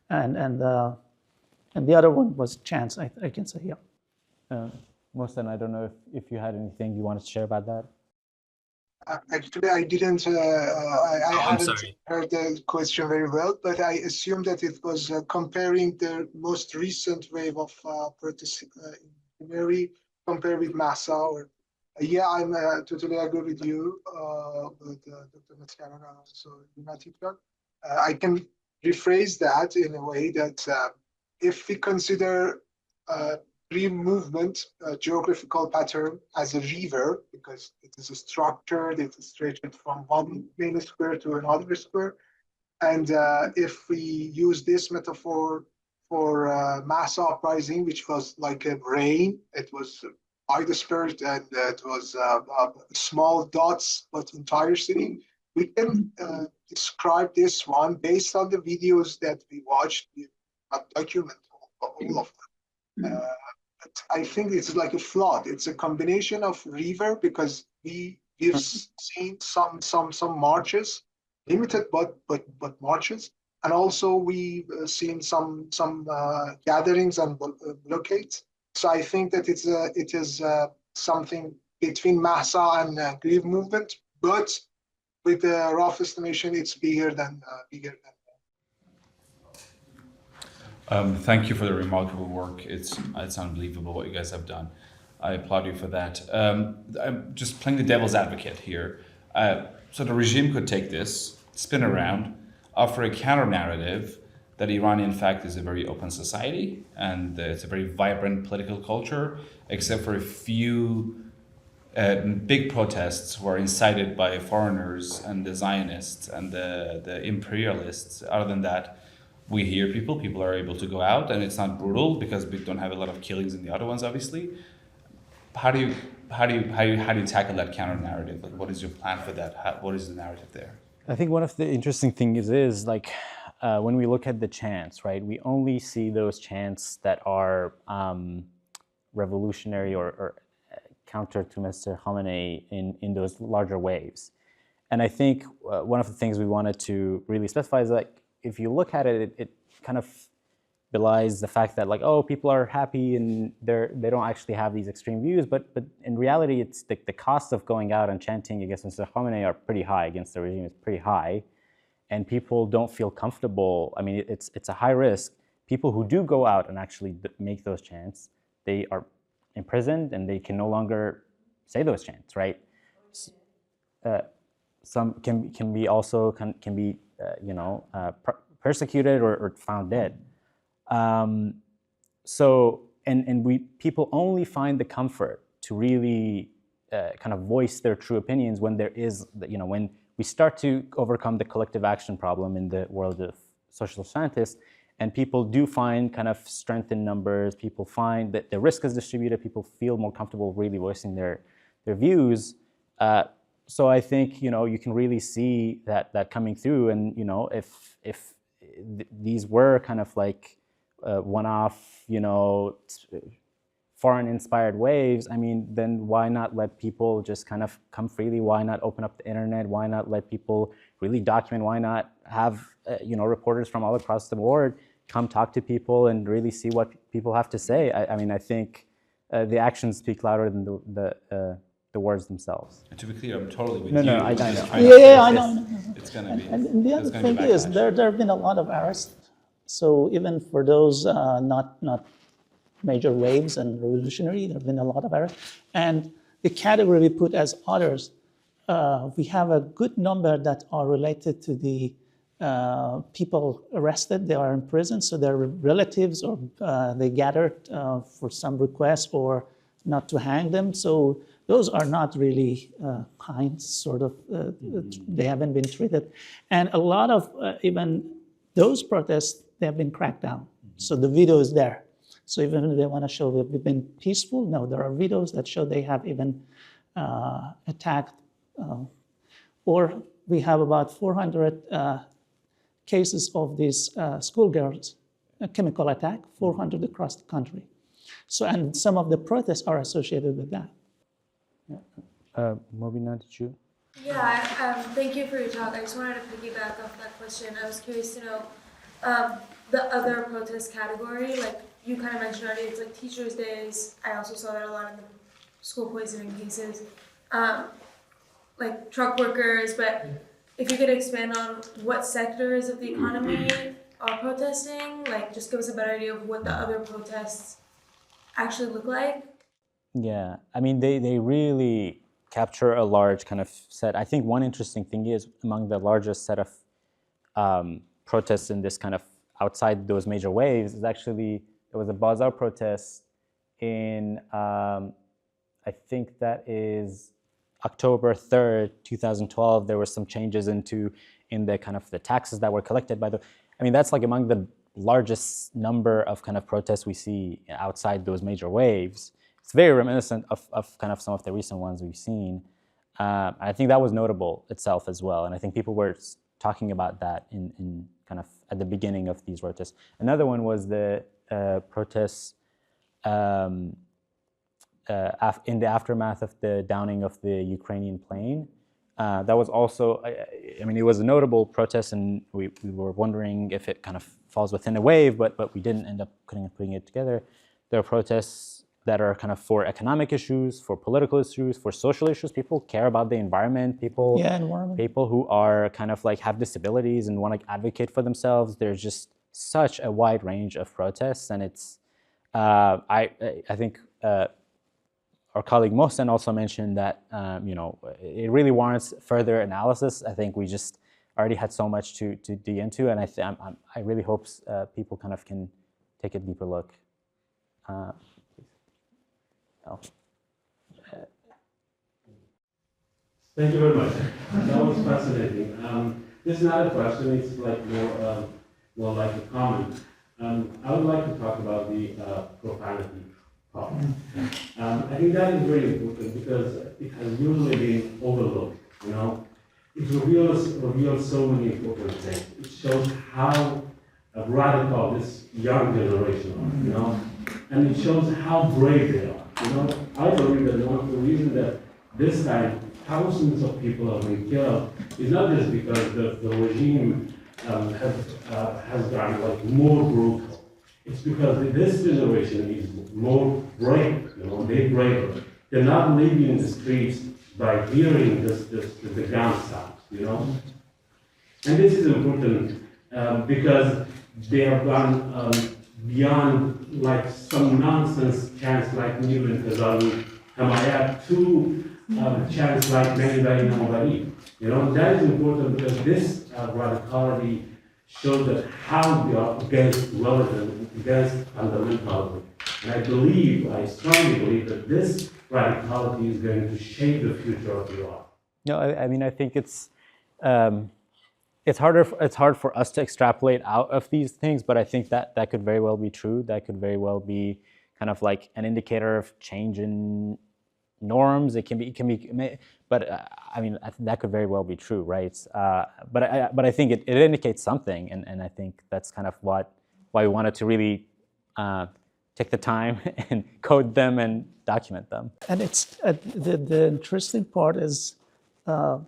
and the other one was chance. I can say, yeah. Mohsen, I don't know if you had anything you wanted to share about that. Actually, I didn't. I hadn't sorry. heard the question very well, but I assume that it was comparing the most recent wave of Amiri compared with Massa. Or I'm totally agree with you, with Dr. Mesgaren, also Matin. I can rephrase that in a way that if we consider movement geographical pattern as a river, because it is structured, it is stretched from one main square to another square. And if we use this metaphor for mass uprising, which was like a rain, it was widespread and it was small dots, but entire city. We can describe this one based on the videos that we watched, document all of them. I think it's like a flood. It's a combination of river, because we've seen some marches, limited but marches, and also we've seen some gatherings and blockades. So I think that it is something between Mahsa and Grieve movement, but with a rough estimation, it's bigger than. Thank you for the remarkable work. It's unbelievable what you guys have done. I applaud you for that. I'm just playing the devil's advocate here. So the regime could take this, spin around, offer a counter narrative that Iran, in fact, is a very open society and it's a very vibrant political culture, except for a few big protests were incited by foreigners and the Zionists and the imperialists. Other than that, we hear people are able to go out, and it's not brutal because we don't have a lot of killings in the other ones, obviously. How do you tackle that counter narrative? Like, what is your plan for that? What is the narrative there? I think one of the interesting things is like when we look at the chants, right? We only see those chants that are revolutionary or counter to Mr. Khamenei in those larger waves. And I think one of the things we wanted to really specify is like, if you look at it, it kind of belies the fact that like, oh, people are happy and they don't actually have these extreme views, but in reality, it's the cost of going out and chanting against Mr. Khamenei are pretty high, against the regime is pretty high, and people don't feel comfortable. I mean, it's a high risk. People who do go out and actually make those chants, they are imprisoned and they can no longer say those chants, right? Some can be also persecuted or found dead. So people only find the comfort to really kind of voice their true opinions when there is, when we start to overcome the collective action problem in the world of social scientists, and people do find kind of strength in numbers. People find that the risk is distributed. People feel more comfortable really voicing their views. So I think you can really see that coming through, and if these were kind of like one-off, foreign-inspired waves, I mean, then why not let people just kind of come freely? Why not open up the internet? Why not let people really document? Why not have reporters from all across the board come talk to people and really see what people have to say? I mean, I think the actions speak louder than the words themselves. And to be clear, I'm totally with No, you. no, I know. Yeah, I know. It's going to be. And the other thing is, there have been a lot of arrests. So even for those not major waves and revolutionary, there have been a lot of arrests. And the category we put as others, we have a good number that are related to the people arrested. They are in prison, so their relatives or they gathered for some request or not to hang them. So those are not really kind, sort of, they haven't been treated. And a lot of even those protests, they have been cracked down. So the video is there. So even if they want to show we've been peaceful, no, there are videos that show they have even attacked. Or we have about 400 cases of these schoolgirls, a chemical attack, 400 across the country. So, and some of the protests are associated with that. Mobina, did you? Yeah, thank you for your talk. I just wanted to piggyback off that question. I was curious to know the other protest category, like you kind of mentioned already, it's like teachers' days. I also saw that a lot in the school poisoning cases, like truck workers. But if you could expand on what sectors of the economy are protesting, like just give us a better idea of what the other protests actually look like. Yeah, I mean, they really capture a large kind of set. I think one interesting thing is among the largest set of protests in this kind of outside those major waves is actually, there was a bazaar protest in, I think that is October 3rd, 2012. There were some changes in the kind of the taxes that were collected by I mean, that's like among the largest number of kind of protests we see outside those major waves. It's very reminiscent of kind of some of the recent ones we've seen. I think that was notable itself as well. And I think people were talking about that in kind of at the beginning of these protests. Another one was the protests in the aftermath of the downing of the Ukrainian plane. That was also, I mean, it was a notable protest, and we were wondering if it kind of falls within a wave, but we didn't end up putting it together. There are protests that are kind of for economic issues, for political issues, for social issues. People care about the environment. People who are kind of like have disabilities and want to advocate for themselves. There's just such a wide range of protests, and it's I think our colleague Mohsen also mentioned that it really warrants further analysis. I think we just already had so much to dig into, and I really hope people kind of can take a deeper look. Thank you very much. That was fascinating. This is not a question, it's like more like a comment. I would like to talk about the profanity part. I think that is very important because it has usually been overlooked, It reveals so many important things. It shows how radical this young generation are, and it shows how brave they are, I believe that one of the reasons that this time thousands of people have been killed is not just because the regime has gotten like more brutal. It's because this generation is more brave, they're braver. They're not living in the streets by hearing the gun sounds, And this is important because they have gone beyond like some nonsense chants like Newland Kazali, Hamayat, to chants like Many Nobody. That is important because this radicality shows that how we are against relevance, against fundamentalism. And I strongly believe that this radicality is going to shape the future of Iraq. No, I mean, I think it's hard for us to extrapolate out of these things, but I think that could very well be true. That could very well be kind of like an indicator of change in norms. It can be, but I mean, that could very well be true, right? But I think it indicates something, and I think that's kind of why we wanted to really take the time and code them and document them. And it's the interesting part is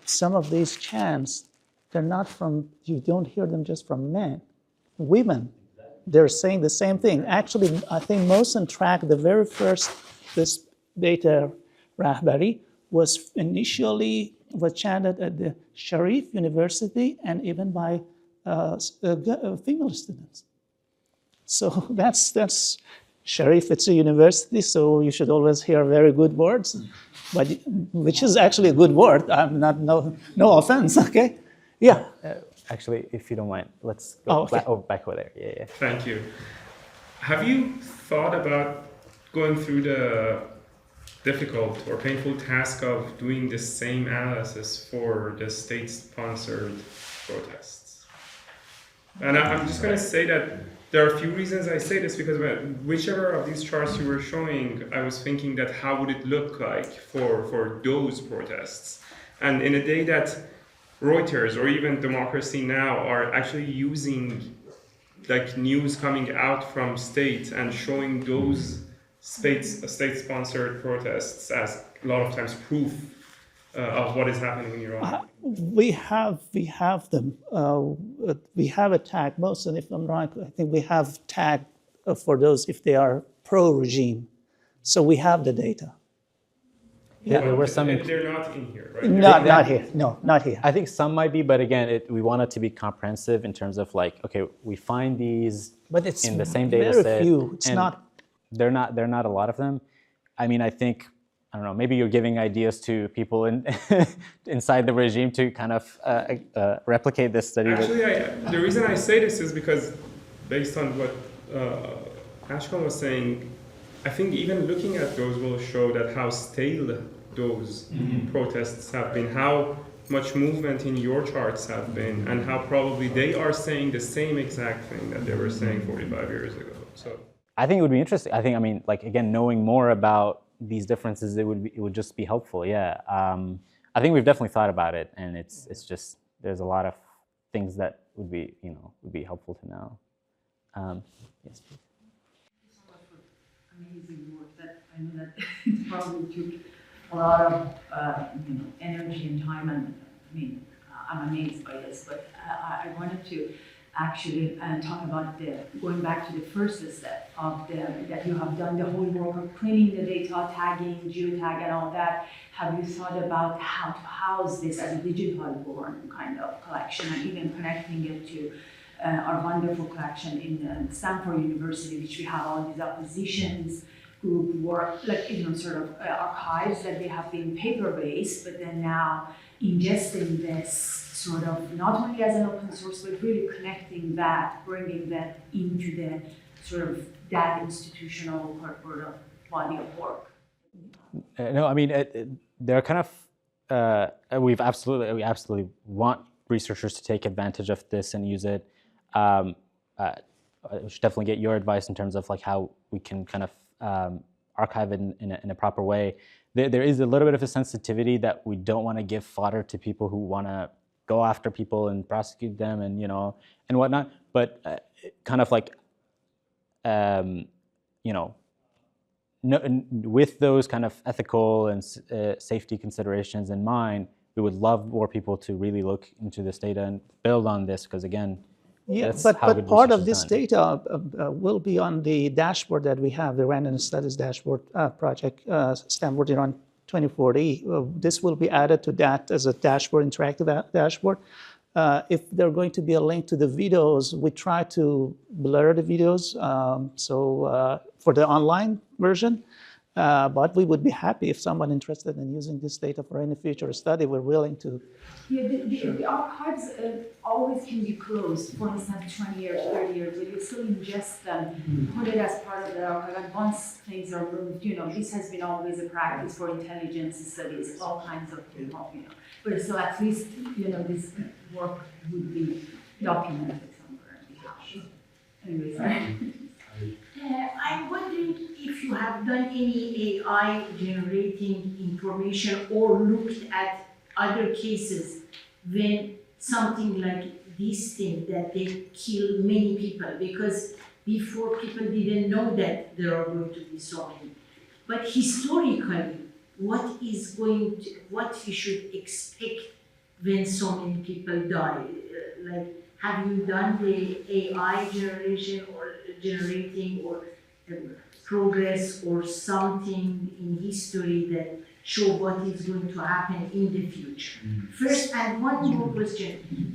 some of these chants, they're not from, you don't hear them just from men, women. They're saying the same thing. Actually, I think Mohsen track, the very first, this Beta Rahbari was initially chanted at the Sharif University and even by female students. So that's Sharif, it's a university, so you should always hear very good words, but which is actually a good word. I'm not, no offense, okay? Yeah. Actually, if you don't mind, let's go back over there. Yeah. Thank you. Have you thought about going through the difficult or painful task of doing the same analysis for the state-sponsored protests? And I'm just going to say that there are a few reasons I say this, because whichever of these charts you were showing, I was thinking that how would it look like for those protests? And in a day that Reuters or even Democracy Now! Are actually using like news coming out from state and showing those state-sponsored protests as a lot of times proof of what is happening in Iran. We have them. We have a tag. Most, and if I'm right, I think we have tag for those if they are pro-regime. So we have the data. Yeah, there were some. They're not in here, right? Not here. No, not here. I think some might be, but again, we want it to be comprehensive in terms of like, okay, we find these, but it's in the same data very set. Few. It's not. They're not a lot of them. I mean, I think, I don't know, maybe you're giving ideas to people inside the regime to kind of replicate this study. Actually, the reason I say this is because based on what Ashkan was saying, I think even looking at those will show that how stale those protests have been, how much movement in your charts have been, and how probably they are saying the same exact thing that they were saying 45 years ago. So I think it would be interesting. I mean, like, again, knowing more about these differences, it would just be helpful. Yeah, I think we've definitely thought about it, and it's just there's a lot of things that would be helpful to know. Yes, please. Amazing work that I know that it probably took a lot of energy and time, and I mean I'm amazed by this, but I wanted to actually talk about going back to the first step of that you have done the whole work of cleaning the data, tagging, geotag, and all that. Have you thought about how to house this as a digital born kind of collection, and even connecting it to our wonderful collection in Stanford University, which we have all these oppositions group work, like sort of archives that they have been paper-based, but then now ingesting this sort of not only as an open source, but really connecting that, bringing that into the sort of that institutional corporate body of work. No, I mean, they're kind of, we absolutely want researchers to take advantage of this and use it. I should definitely get your advice in terms of like how we can kind of archive it in a proper way. There is a little bit of a sensitivity that we don't want to give fodder to people who want to go after people and prosecute them and and whatnot. But kind of like with those kind of ethical and safety considerations in mind, we would love more people to really look into this data and build on this, because again, that's how but good part research of is this done. data will be on the dashboard that we have, the Random Studies Dashboard project, Stanford Iran 2040. This will be added to that as a dashboard, interactive dashboard. If there's going to be a link to the videos, we try to blur the videos for the online version. But we would be happy if someone interested in using this data for any future study, we're willing to. Yeah, the archives always can be closed, for instance, 20 years, 30 years, but you still ingest them, put it as part of the archive, and once things are moved, this has been always a practice for intelligence studies, all kinds of, but so at least, this work would be documented somewhere. Anyways, I'm wondering if you have done any AI generating information or looked at other cases when something like this thing that they kill many people, because before people didn't know that there are going to be so many. But historically, what we should expect when so many people die? Have you done the AI generation or generating or progress or something in history that show what is going to happen in the future? First, and one more question.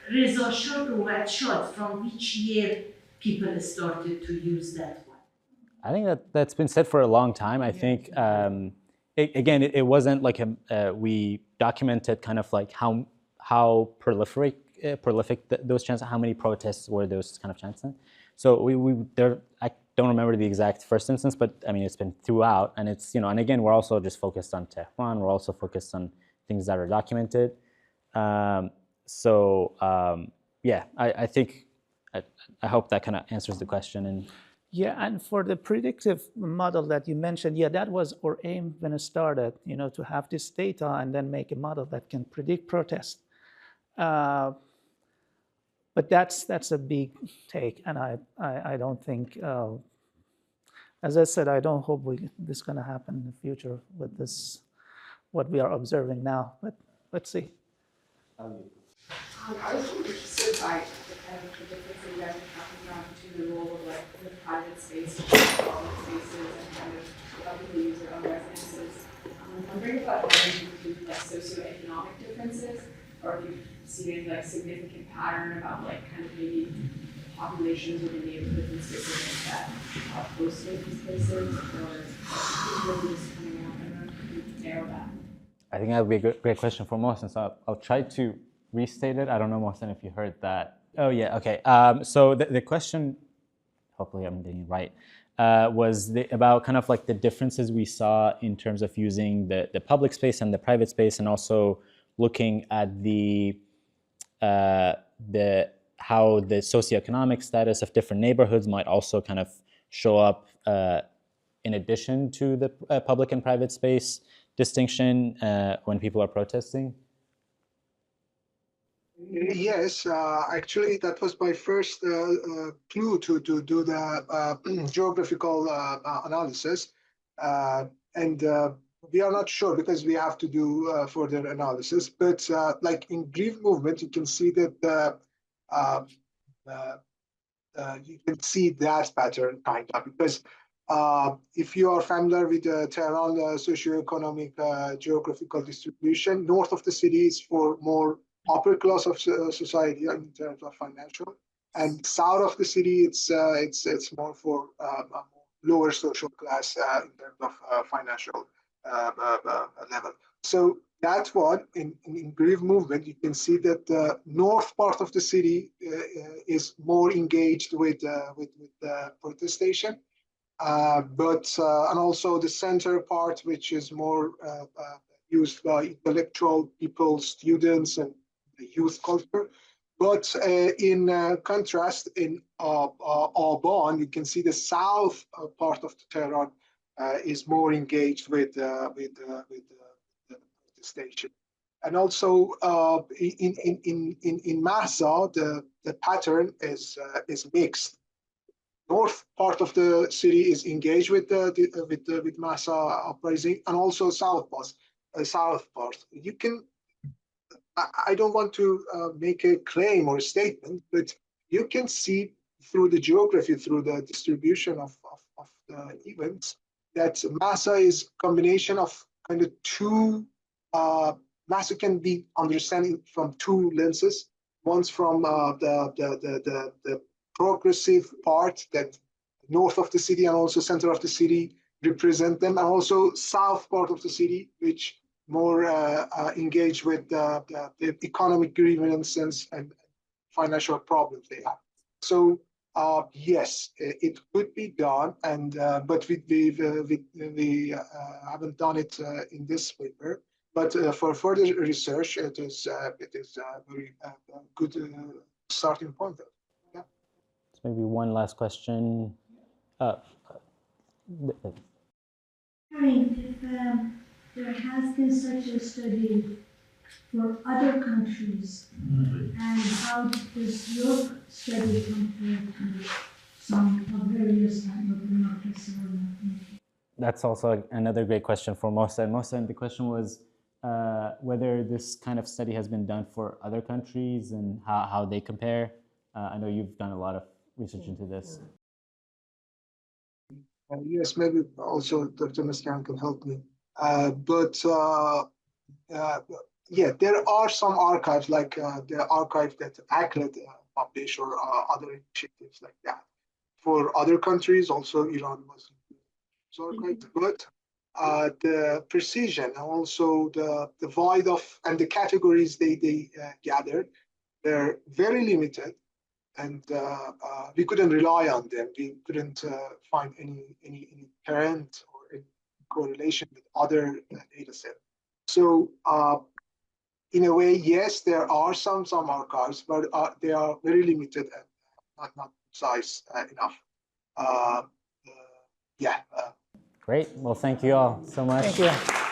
Reza Shah who had shot, from which year people started to use that one? I think that's been said for a long time. I think, it wasn't like we documented kind of like how prolific those chants, how many protests were those kind of chants in. So I don't remember the exact first instance, but I mean, it's been throughout, and it's, and again, we're also just focused on Tehran. We're also focused on things that are documented. I think, I hope that kind of answers the question. And yeah, and for the predictive model that you mentioned, that was our aim when it started, to have this data and then make a model that can predict protests. But that's a big take, and I don't think, as I said, I don't hope this is going to happen in the future with this, what we are observing now. But let's see. I was interested by the kind of the difference that you guys are talking about between the role of like the private space and public spaces and kind of how people use their own residences. I'm wondering about how you include like socioeconomic differences, or if you've seen any like significant pattern about like kind of maybe populations within neighborhoods and specific that host these places, or is really just coming out? I don't know if you can narrow that. I think that would be a great question for Mohsen. So I'll try to restate it. I don't know, Mohsen, if you heard that. Oh yeah, okay. So the question, hopefully I'm getting it right, was about kind of like the differences we saw in terms of using the public space and the private space, and also looking at how the socioeconomic status of different neighborhoods might also kind of show up in addition to the public and private space distinction when people are protesting. Yes, actually, that was my first clue to do the geographical analysis. And we are not sure because we have to do further analysis. But like in brief movement, you can see that you can see that pattern kind of, because if you are familiar with the Tehran socioeconomic geographical distribution, north of the city is for more upper class of society in terms of financial, and south of the city it's more for lower social class in terms of financial level. So that one in brief movement, you can see that the north part of the city is more engaged with protestation, but and also the center part, which is more used by intellectual people, students, and the youth culture. But in contrast, in Aban, you can see the south part of Tehran is more engaged with the protestation. And also in Mahsa, the pattern is mixed. north part of the city is engaged with with Massa uprising, and also south part. You can. I don't want to make a claim or a statement, but you can see through the geography, through the distribution of the events, that Massa is a combination of kind of two. Massa can be understanding from two lenses. One's from the progressive part that north of the city and also center of the city represent them, and also south part of the city, which more engaged with the economic grievances and financial problems they have. So yes, it could be done, and but we haven't done it in this paper. But for further research, it is a very good starting point. Yeah. So maybe one last question. I mean, if there has been such a study for other countries, and how does your study compare to some of various types of democracy or not? That's also another great question for Mohsen. Mohsen, the question was whether this kind of study has been done for other countries and how they compare. I know you've done a lot of research into this. Yes, maybe also Dr. Mesgaren can help me. Yeah, there are some archives, like the archive that ACLED published or other initiatives like that. For other countries, also Iran was archived, but the precision and also the void of and the categories they gathered, they're very limited, and we couldn't rely on them. We couldn't find any parent or any correlation with other data sets. So in a way, yes, there are some archives, but they are very limited and not precise enough. Yeah. Great. Well, thank you all so much. Thank you.